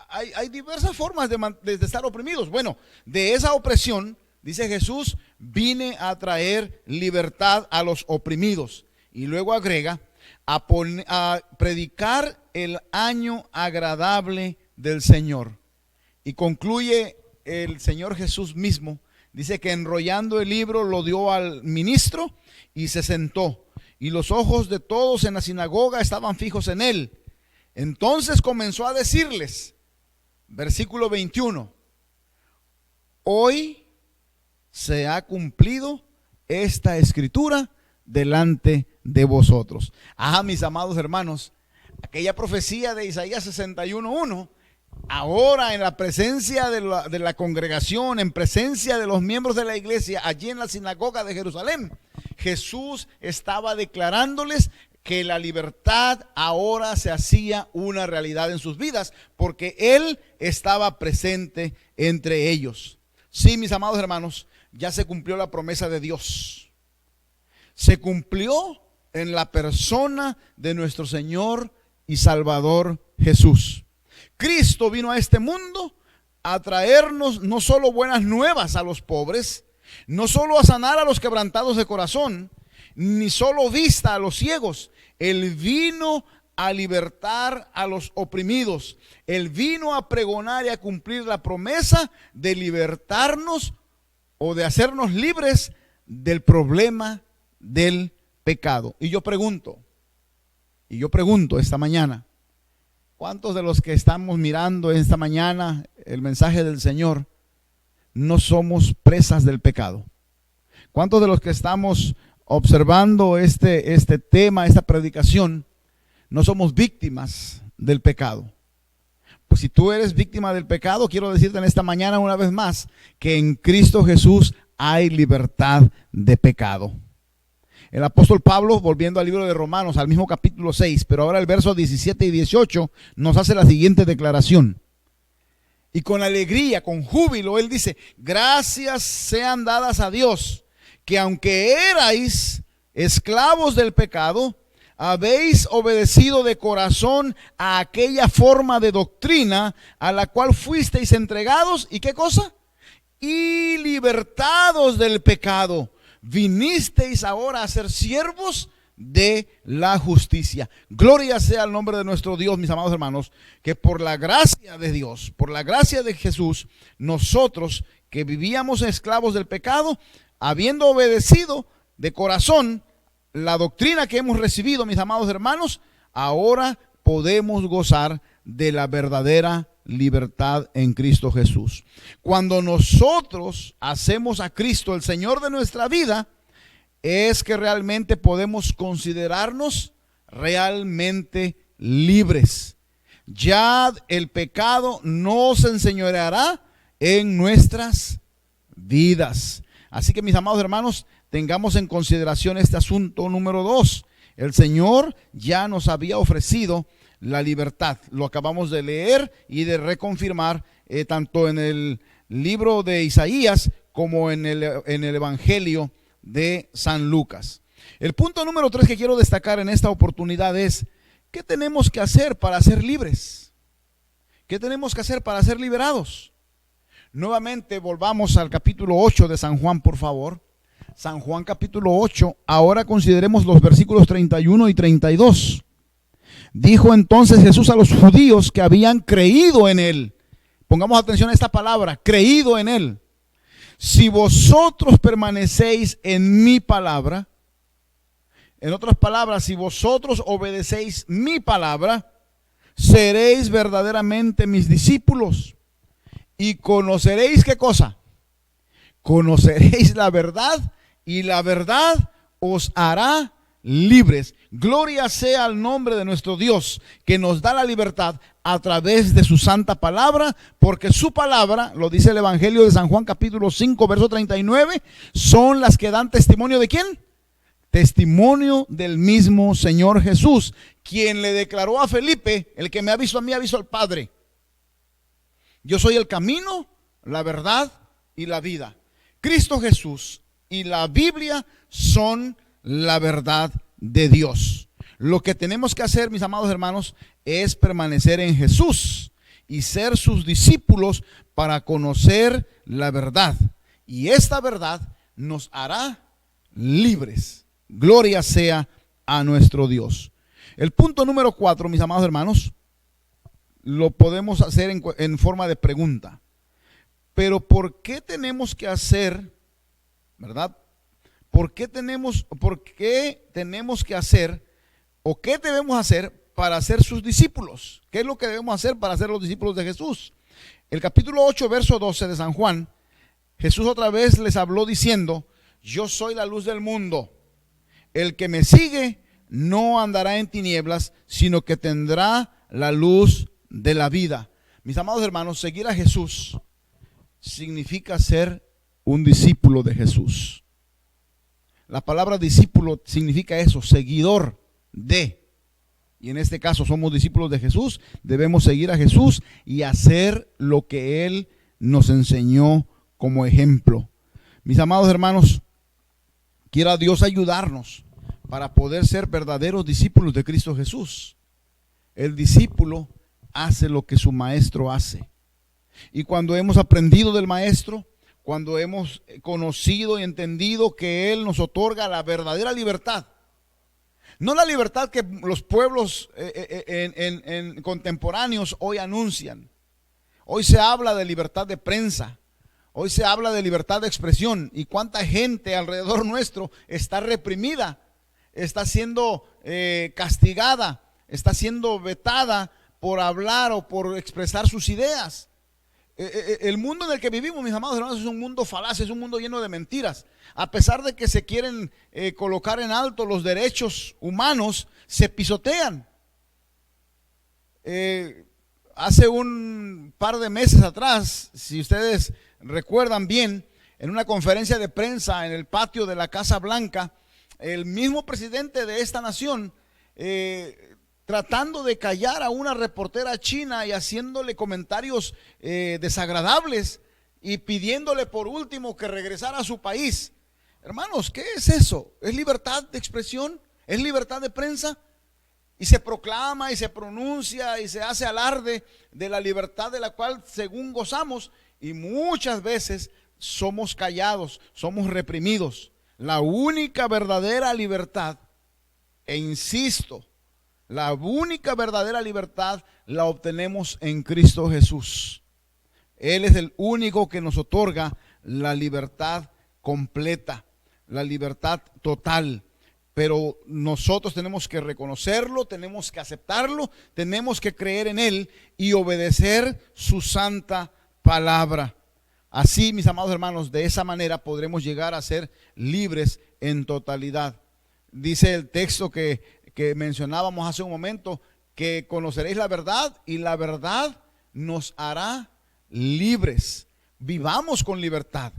Hay diversas formas de estar oprimidos. Bueno, de esa opresión, dice Jesús, vine a traer libertad a los oprimidos. Y luego agrega: a predicar el año agradable del Señor. Y concluye el Señor Jesús mismo. Dice que enrollando el libro lo dio al ministro y se sentó. Y los ojos de todos en la sinagoga estaban fijos en él. Entonces comenzó a decirles, versículo 21, hoy se ha cumplido esta escritura delante de vosotros. Mis amados hermanos, aquella profecía de Isaías 61:1, ahora en la presencia de la congregación, en presencia de los miembros de la iglesia, allí en la sinagoga de Jerusalén, Jesús estaba declarándoles que la libertad ahora se hacía una realidad en sus vidas, porque Él estaba presente entre ellos. Sí, mis amados hermanos, ya se cumplió la promesa de Dios. Se cumplió en la persona de nuestro Señor y Salvador Jesús. Cristo vino a este mundo a traernos no solo buenas nuevas a los pobres, no solo a sanar a los quebrantados de corazón, ni solo vista a los ciegos. Él vino a libertar a los oprimidos. Él vino a pregonar y a cumplir la promesa de libertarnos o de hacernos libres del problema del pecado. Y yo pregunto esta mañana, ¿cuántos de los que estamos mirando esta mañana el mensaje del Señor no somos presas del pecado? ¿Cuántos de los que estamos observando este tema, esta predicación, no somos víctimas del pecado? Pues si tú eres víctima del pecado, quiero decirte en esta mañana una vez más que en Cristo Jesús hay libertad de pecado. El apóstol Pablo, volviendo al libro de Romanos, al mismo capítulo 6, pero ahora el verso 17 y 18, nos hace la siguiente declaración. Y con alegría, con júbilo, él dice, gracias sean dadas a Dios, que aunque erais esclavos del pecado, habéis obedecido de corazón a aquella forma de doctrina a la cual fuisteis entregados. ¿Y qué cosa? Y libertados del pecado, vinisteis ahora a ser siervos de la justicia. Gloria sea al nombre de nuestro Dios, mis amados hermanos, que por la gracia de Dios, por la gracia de Jesús, nosotros que vivíamos esclavos del pecado, habiendo obedecido de corazón la doctrina que hemos recibido, mis amados hermanos, ahora podemos gozar de la verdadera libertad en Cristo Jesús. Cuando nosotros hacemos a Cristo el Señor de nuestra vida, es que realmente podemos considerarnos realmente libres. Ya el pecado no se enseñoreará en nuestras vidas. Así que, mis amados hermanos, tengamos en consideración este asunto número 2. El Señor ya nos había ofrecido la libertad. Lo acabamos de leer y de reconfirmar tanto en el libro de Isaías como en el Evangelio de San Lucas. El punto número 3 que quiero destacar en esta oportunidad es: ¿qué tenemos que hacer para ser libres? ¿Qué tenemos que hacer para ser liberados? Nuevamente volvamos al capítulo 8 de San Juan, por favor. San Juan capítulo 8, ahora consideremos los versículos 31 y 32. Dijo entonces Jesús a los judíos que habían creído en él. Pongamos atención a esta palabra, creído en él. Si vosotros permanecéis en mi palabra, en otras palabras, si vosotros obedecéis mi palabra, seréis verdaderamente mis discípulos y conoceréis ¿qué cosa? Conoceréis la verdad y la verdad os hará libres. Gloria sea al nombre de nuestro Dios, que nos da la libertad a través de su santa palabra, porque su palabra, lo dice el Evangelio de San Juan capítulo 5 verso 39, son las que dan testimonio ¿de quién? Testimonio del mismo Señor Jesús, quien le declaró a Felipe: el que me ha visto a mí ha visto al Padre. Yo soy el camino, la verdad y la vida. Cristo Jesús y la Biblia son la verdad de Dios. Lo que tenemos que hacer, mis amados hermanos, es permanecer en Jesús y ser sus discípulos para conocer la verdad. Y esta verdad nos hará libres. Gloria sea a nuestro Dios. El punto número 4, mis amados hermanos, lo podemos hacer en forma de pregunta. Pero ¿por qué tenemos que hacer, verdad? ¿Por qué tenemos que hacer o qué debemos hacer para ser sus discípulos. ¿Qué es lo que debemos hacer para ser los discípulos de Jesús? El capítulo 8, verso 12 de San Juan, Jesús otra vez les habló diciendo: yo soy la luz del mundo. El que me sigue no andará en tinieblas, sino que tendrá la luz de la vida. Mis amados hermanos, seguir a Jesús significa ser un discípulo de Jesús. La palabra discípulo significa eso, seguidor de. Y en este caso somos discípulos de Jesús, debemos seguir a Jesús y hacer lo que Él nos enseñó como ejemplo. Mis amados hermanos, quiera Dios ayudarnos para poder ser verdaderos discípulos de Cristo Jesús. El discípulo hace lo que su maestro hace. Y cuando hemos aprendido del maestro, cuando hemos conocido y entendido que Él nos otorga la verdadera libertad, no la libertad que los pueblos contemporáneos hoy anuncian. Hoy se habla de libertad de prensa, hoy se habla de libertad de expresión, y cuánta gente alrededor nuestro está reprimida, está siendo castigada, está siendo vetada por hablar o por expresar sus ideas. El mundo en el que vivimos, mis amados hermanos, es un mundo falaz, es un mundo lleno de mentiras. A pesar de que se quieren colocar en alto los derechos humanos, se pisotean. Hace un par de meses atrás, si ustedes recuerdan bien, en una conferencia de prensa en el patio de la Casa Blanca, el mismo presidente de esta nación, tratando de callar a una reportera china y haciéndole comentarios desagradables y pidiéndole por último que regresara a su país. Hermanos, ¿qué es eso? ¿Es libertad de expresión? ¿Es libertad de prensa? Y se proclama y se pronuncia y se hace alarde de la libertad de la cual según gozamos, y muchas veces somos callados, somos reprimidos. La única verdadera libertad, e insisto, la única verdadera libertad la obtenemos en Cristo Jesús. Él es el único que nos otorga la libertad completa, la libertad total. Pero nosotros tenemos que reconocerlo, tenemos que aceptarlo, tenemos que creer en Él y obedecer su santa palabra. Así, mis amados hermanos, de esa manera podremos llegar a ser libres en totalidad. Dice el texto que mencionábamos hace un momento, que conoceréis la verdad y la verdad nos hará libres. Vivamos con libertad,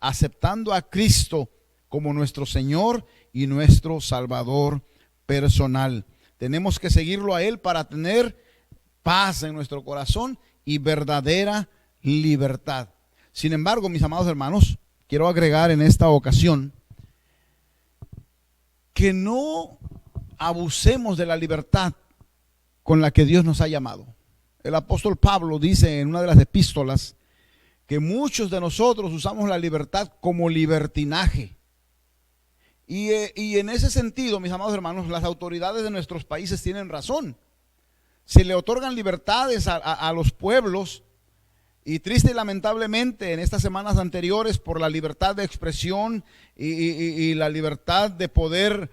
aceptando a Cristo como nuestro Señor y nuestro Salvador personal. Tenemos que seguirlo a Él para tener paz en nuestro corazón y verdadera libertad. Sin embargo, mis amados hermanos, quiero agregar en esta ocasión que no abusemos de la libertad con la que Dios nos ha llamado. El apóstol Pablo dice en una de las epístolas que muchos de nosotros usamos la libertad como libertinaje. Y en ese sentido, mis amados hermanos, las autoridades de nuestros países tienen razón. Se le otorgan libertades a los pueblos, y triste y lamentablemente en estas semanas anteriores, por la libertad de expresión y la libertad de poder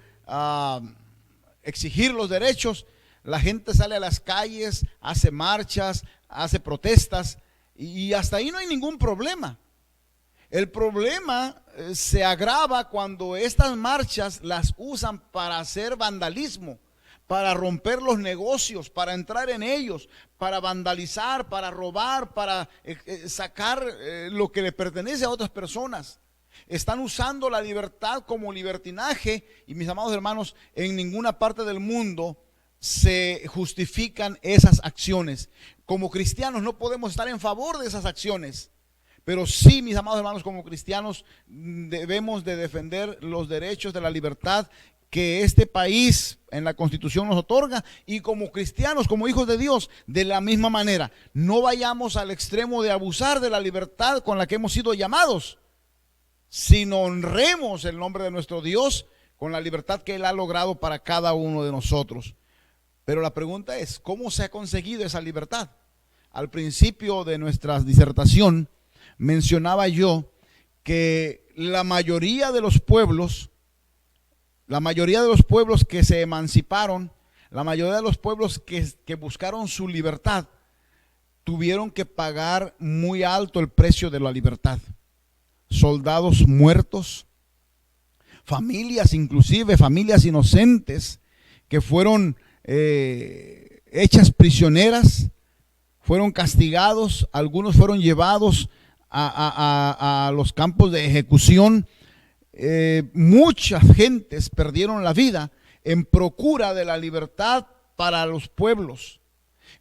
exigir los derechos, la gente sale a las calles, hace marchas, hace protestas, y hasta ahí no hay ningún problema. El problema se agrava cuando estas marchas las usan para hacer vandalismo, para romper los negocios, para entrar en ellos, para vandalizar, para robar, para sacar lo que le pertenece a otras personas. Están usando la libertad como libertinaje, y mis amados hermanos, en ninguna parte del mundo se justifican esas acciones. Como cristianos no podemos estar en favor de esas acciones, pero sí, mis amados hermanos, como cristianos debemos de defender los derechos de la libertad que este país en la Constitución nos otorga, y como cristianos, como hijos de Dios, de la misma manera. No vayamos al extremo de abusar de la libertad con la que hemos sido llamados, sino honremos el nombre de nuestro Dios con la libertad que Él ha logrado para cada uno de nosotros. Pero la pregunta es, ¿cómo se ha conseguido esa libertad? Al principio de nuestra disertación mencionaba yo que la mayoría de los pueblos La mayoría de los pueblos que se emanciparon, la mayoría de los pueblos que buscaron su libertad, tuvieron que pagar muy alto el precio de la libertad. Soldados muertos, familias, inclusive familias inocentes que fueron hechas prisioneras, fueron castigados, algunos fueron llevados a los campos de ejecución. Muchas gentes perdieron la vida en procura de la libertad para los pueblos.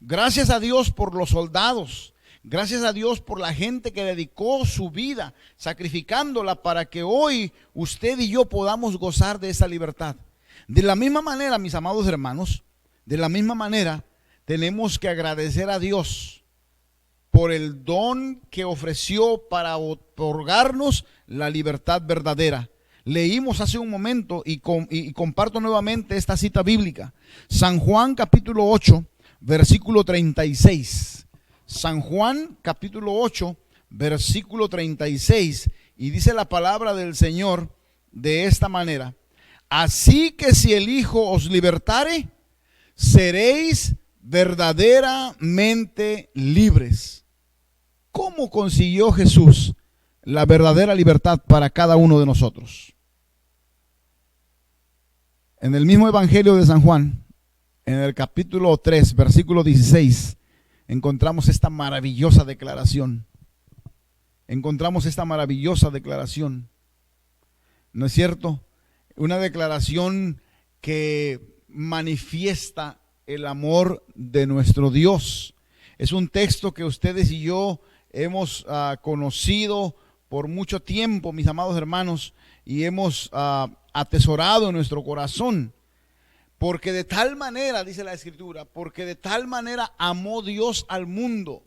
Gracias a Dios por los soldados, gracias a Dios por la gente que dedicó su vida sacrificándola para que hoy usted y yo podamos gozar de esa libertad. De la misma manera, mis amados hermanos, de la misma manera tenemos que agradecer a Dios por el don que ofreció para otorgarnos la libertad verdadera. Leímos hace un momento y comparto nuevamente esta cita bíblica. San Juan capítulo 8, versículo 36. San Juan capítulo 8, versículo 36. Y dice la palabra del Señor de esta manera: así que si el Hijo os libertare, seréis verdaderamente libres. ¿Cómo consiguió Jesús la verdadera libertad para cada uno de nosotros? En el mismo Evangelio de San Juan, en el capítulo 3, versículo 16, encontramos esta maravillosa declaración. Encontramos esta maravillosa declaración. ¿No es cierto? Una declaración que manifiesta el amor de nuestro Dios. Es un texto que ustedes y yo hemos conocido por mucho tiempo, mis amados hermanos, y hemos atesorado en nuestro corazón. Porque de tal manera, dice la Escritura, porque de tal manera amó Dios al mundo,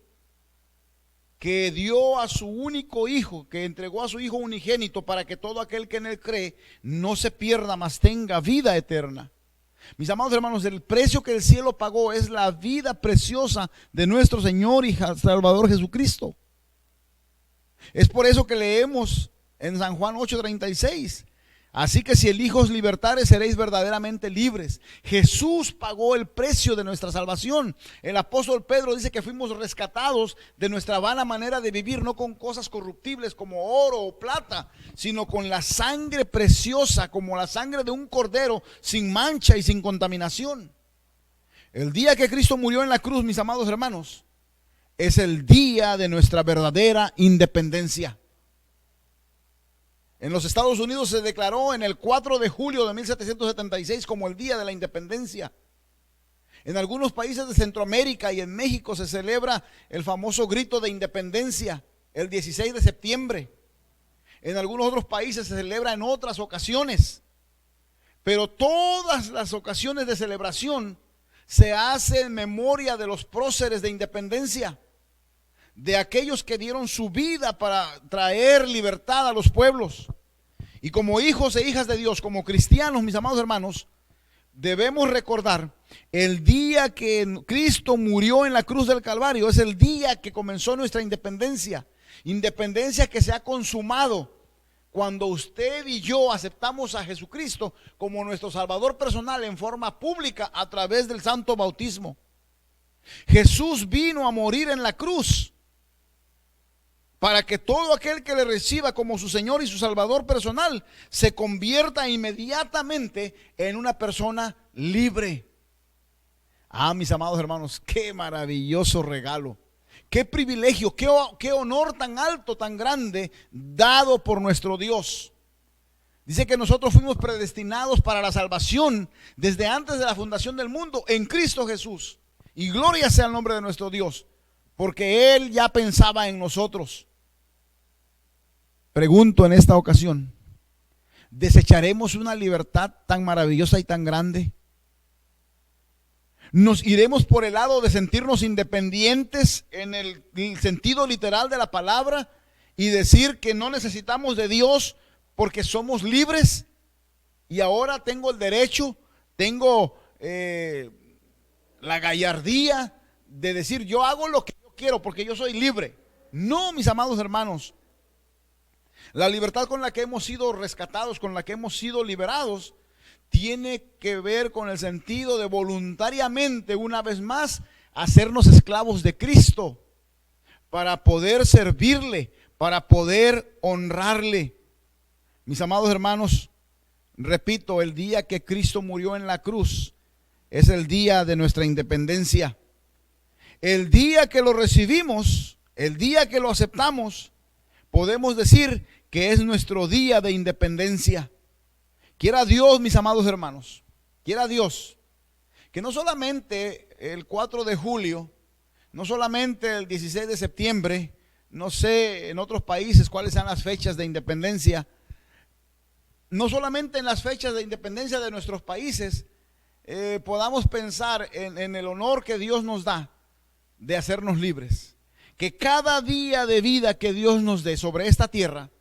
que dio a su único Hijo, que entregó a su Hijo unigénito, para que todo aquel que en Él cree no se pierda, mas tenga vida eterna. Mis amados hermanos, el precio que el cielo pagó es la vida preciosa de nuestro Señor y Salvador Jesucristo. Es por eso que leemos en San Juan 8:36: así que si el Hijo os libertare, seréis verdaderamente libres. Jesús pagó el precio de nuestra salvación. El apóstol Pedro dice que fuimos rescatados de nuestra vana manera de vivir, no con cosas corruptibles como oro o plata, sino con la sangre preciosa, como la sangre de un cordero, sin mancha y sin contaminación. El día que Cristo murió en la cruz, mis amados hermanos, es el día de nuestra verdadera independencia. En los Estados Unidos se declaró en el 4 de julio de 1776 como el día de la independencia. En algunos países de Centroamérica y en México se celebra el famoso grito de independencia el 16 de septiembre. En algunos otros países se celebra en otras ocasiones. Pero todas las ocasiones de celebración se hace en memoria de los próceres de independencia, de aquellos que dieron su vida para traer libertad a los pueblos. Y como hijos e hijas de Dios, como cristianos, mis amados hermanos, debemos recordar el día que Cristo murió en la cruz del Calvario. Es el día que comenzó nuestra independencia. Independencia que se ha consumado cuando usted y yo aceptamos a Jesucristo como nuestro Salvador personal en forma pública a través del santo bautismo. Jesús vino a morir en la cruz para que todo aquel que le reciba como su Señor y su Salvador personal se convierta inmediatamente en una persona libre. Ah, mis amados hermanos, qué maravilloso regalo, qué privilegio, qué honor tan alto, tan grande, dado por nuestro Dios. Dice que nosotros fuimos predestinados para la salvación desde antes de la fundación del mundo en Cristo Jesús. Y gloria sea el nombre de nuestro Dios, porque Él ya pensaba en nosotros. Pregunto en esta ocasión, ¿desecharemos una libertad tan maravillosa y tan grande? ¿Nos iremos por el lado de sentirnos independientes en el sentido literal de la palabra y decir que no necesitamos de Dios porque somos libres y ahora tengo el derecho, tengo la gallardía de decir yo hago lo que yo quiero porque yo soy libre? No, mis amados hermanos. La libertad con la que hemos sido rescatados, con la que hemos sido liberados, tiene que ver con el sentido de voluntariamente, una vez más, hacernos esclavos de Cristo para poder servirle, para poder honrarle. Mis amados hermanos, repito, el día que Cristo murió en la cruz es el día de nuestra independencia. El día que lo recibimos, el día que lo aceptamos, podemos decir que es nuestro día de independencia. Quiera Dios, mis amados hermanos, quiera Dios que no solamente el 4 de julio, no solamente el 16 de septiembre, no sé en otros países cuáles sean las fechas de independencia, no solamente en las fechas de independencia de nuestros países podamos pensar en el honor que Dios nos da de hacernos libres. Que cada día de vida que Dios nos dé sobre esta tierra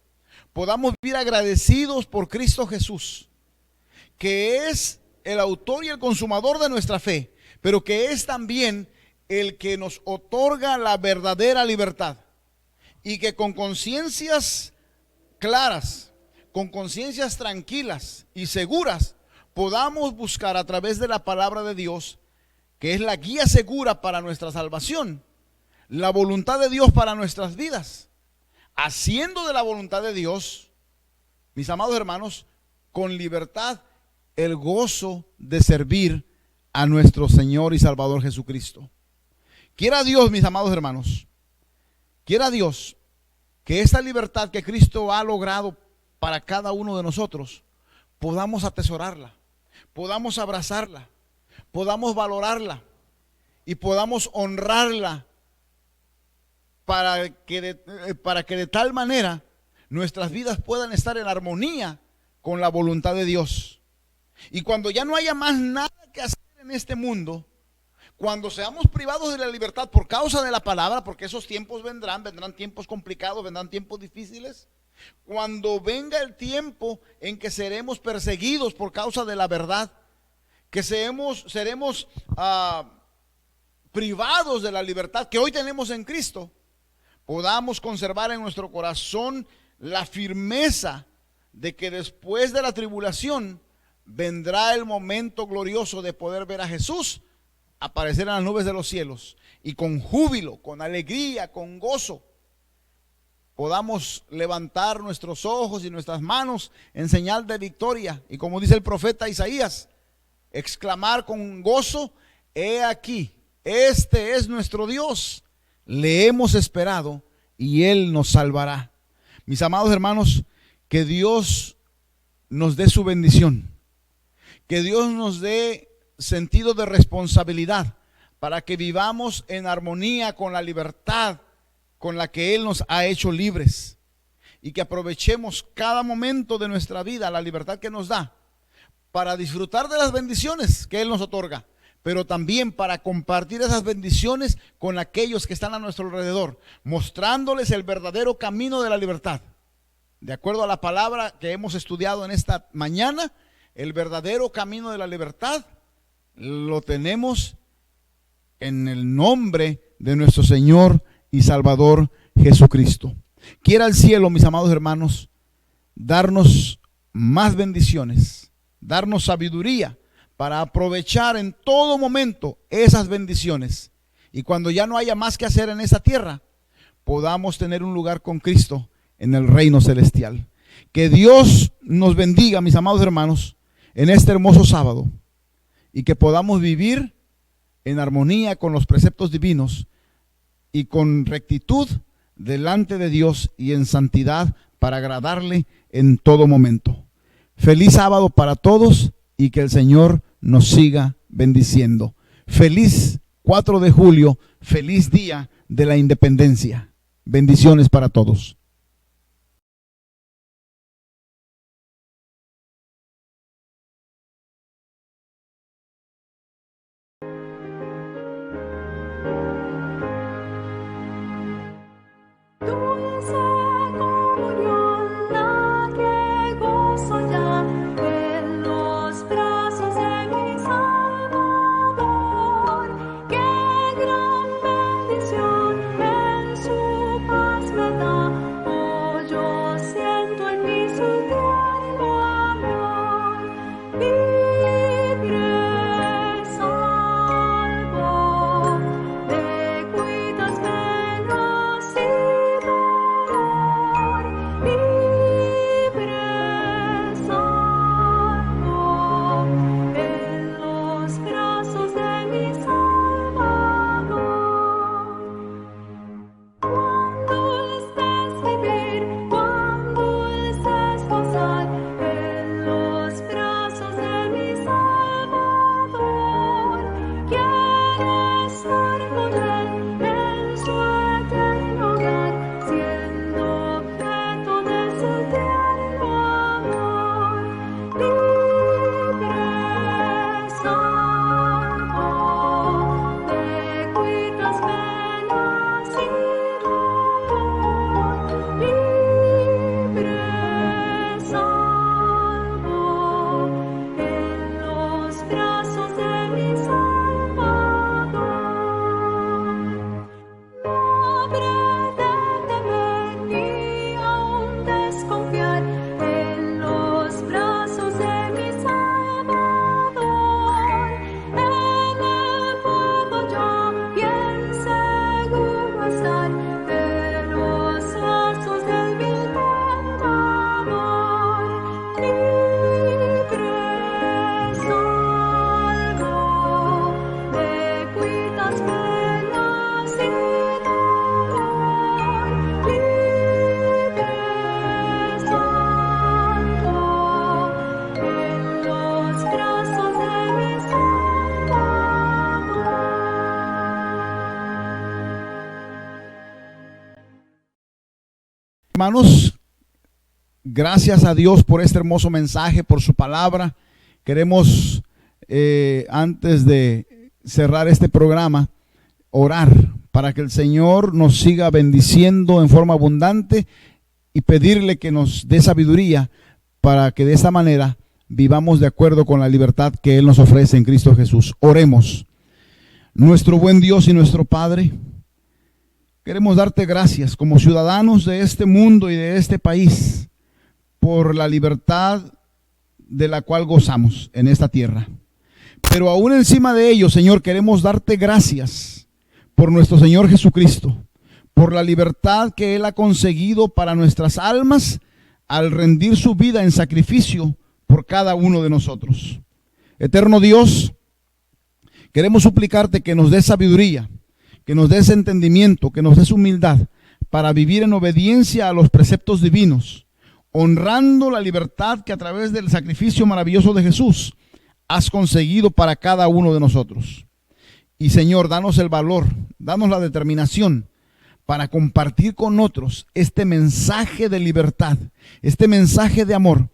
podamos vivir agradecidos por Cristo Jesús, que es el autor y el consumador de nuestra fe, pero que es también el que nos otorga la verdadera libertad, y que con conciencias claras, con conciencias tranquilas y seguras, podamos buscar a través de la palabra de Dios, que es la guía segura para nuestra salvación, la voluntad de Dios para nuestras vidas, haciendo de la voluntad de Dios, mis amados hermanos, con libertad, el gozo de servir a nuestro Señor y Salvador Jesucristo. Quiera Dios, mis amados hermanos, quiera Dios que esta libertad que Cristo ha logrado para cada uno de nosotros, podamos atesorarla, podamos abrazarla, podamos valorarla y podamos honrarla, para que de tal manera nuestras vidas puedan estar en armonía con la voluntad de Dios. Y cuando ya no haya más nada que hacer en este mundo, cuando seamos privados de la libertad por causa de la palabra, porque esos tiempos vendrán tiempos complicados, vendrán tiempos difíciles, cuando venga el tiempo en que seremos perseguidos por causa de la verdad, que seremos privados de la libertad que hoy tenemos en Cristo, podamos conservar en nuestro corazón la firmeza de que después de la tribulación vendrá el momento glorioso de poder ver a Jesús aparecer en las nubes de los cielos, y con júbilo, con alegría, con gozo, podamos levantar nuestros ojos y nuestras manos en señal de victoria, y como dice el profeta Isaías, exclamar con gozo: he aquí, este es nuestro Dios, le hemos esperado y Él nos salvará. Mis amados hermanos, que Dios nos dé su bendición, que Dios nos dé sentido de responsabilidad para que vivamos en armonía con la libertad con la que Él nos ha hecho libres, y que aprovechemos cada momento de nuestra vida, la libertad que nos da, para disfrutar de las bendiciones que Él nos otorga, pero también para compartir esas bendiciones con aquellos que están a nuestro alrededor, mostrándoles el verdadero camino de la libertad. De acuerdo a la palabra que hemos estudiado en esta mañana, el verdadero camino de la libertad lo tenemos en el nombre de nuestro Señor y Salvador Jesucristo. Quiera el cielo, mis amados hermanos, darnos más bendiciones, darnos sabiduría para aprovechar en todo momento esas bendiciones, y cuando ya no haya más que hacer en esta tierra, podamos tener un lugar con Cristo en el reino celestial. Que Dios nos bendiga, mis amados hermanos, en este hermoso sábado, y que podamos vivir en armonía con los preceptos divinos y con rectitud delante de Dios y en santidad para agradarle en todo momento. Feliz sábado para todos, y que el Señor nos siga bendiciendo. Feliz 4 de julio, feliz día de la independencia. Bendiciones para todos. Hermanos, gracias a Dios por este hermoso mensaje, por su palabra. Queremos, antes de cerrar este programa, orar para que el Señor nos siga bendiciendo en forma abundante y pedirle que nos dé sabiduría para que de esta manera vivamos de acuerdo con la libertad que Él nos ofrece en Cristo Jesús. Oremos. Nuestro buen Dios y nuestro Padre, queremos darte gracias como ciudadanos de este mundo y de este país por la libertad de la cual gozamos en esta tierra. Pero aún encima de ello, Señor, queremos darte gracias por nuestro Señor Jesucristo, por la libertad que Él ha conseguido para nuestras almas al rendir su vida en sacrificio por cada uno de nosotros. Eterno Dios, queremos suplicarte que nos des sabiduría, que nos des entendimiento, que nos des humildad para vivir en obediencia a los preceptos divinos, honrando la libertad que a través del sacrificio maravilloso de Jesús has conseguido para cada uno de nosotros. Y Señor, danos el valor, danos la determinación para compartir con otros este mensaje de libertad, este mensaje de amor,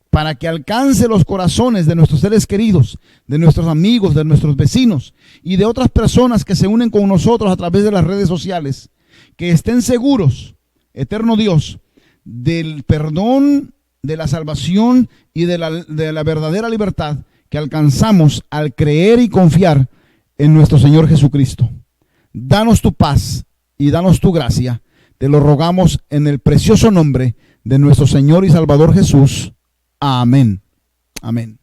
para que alcance los corazones de nuestros seres queridos, de nuestros amigos, de nuestros vecinos y de otras personas que se unen con nosotros a través de las redes sociales, que estén seguros, eterno Dios, del perdón, de la salvación y de la verdadera libertad que alcanzamos al creer y confiar en nuestro Señor Jesucristo. Danos tu paz y danos tu gracia. Te lo rogamos en el precioso nombre de nuestro Señor y Salvador Jesús. Amén. Amén.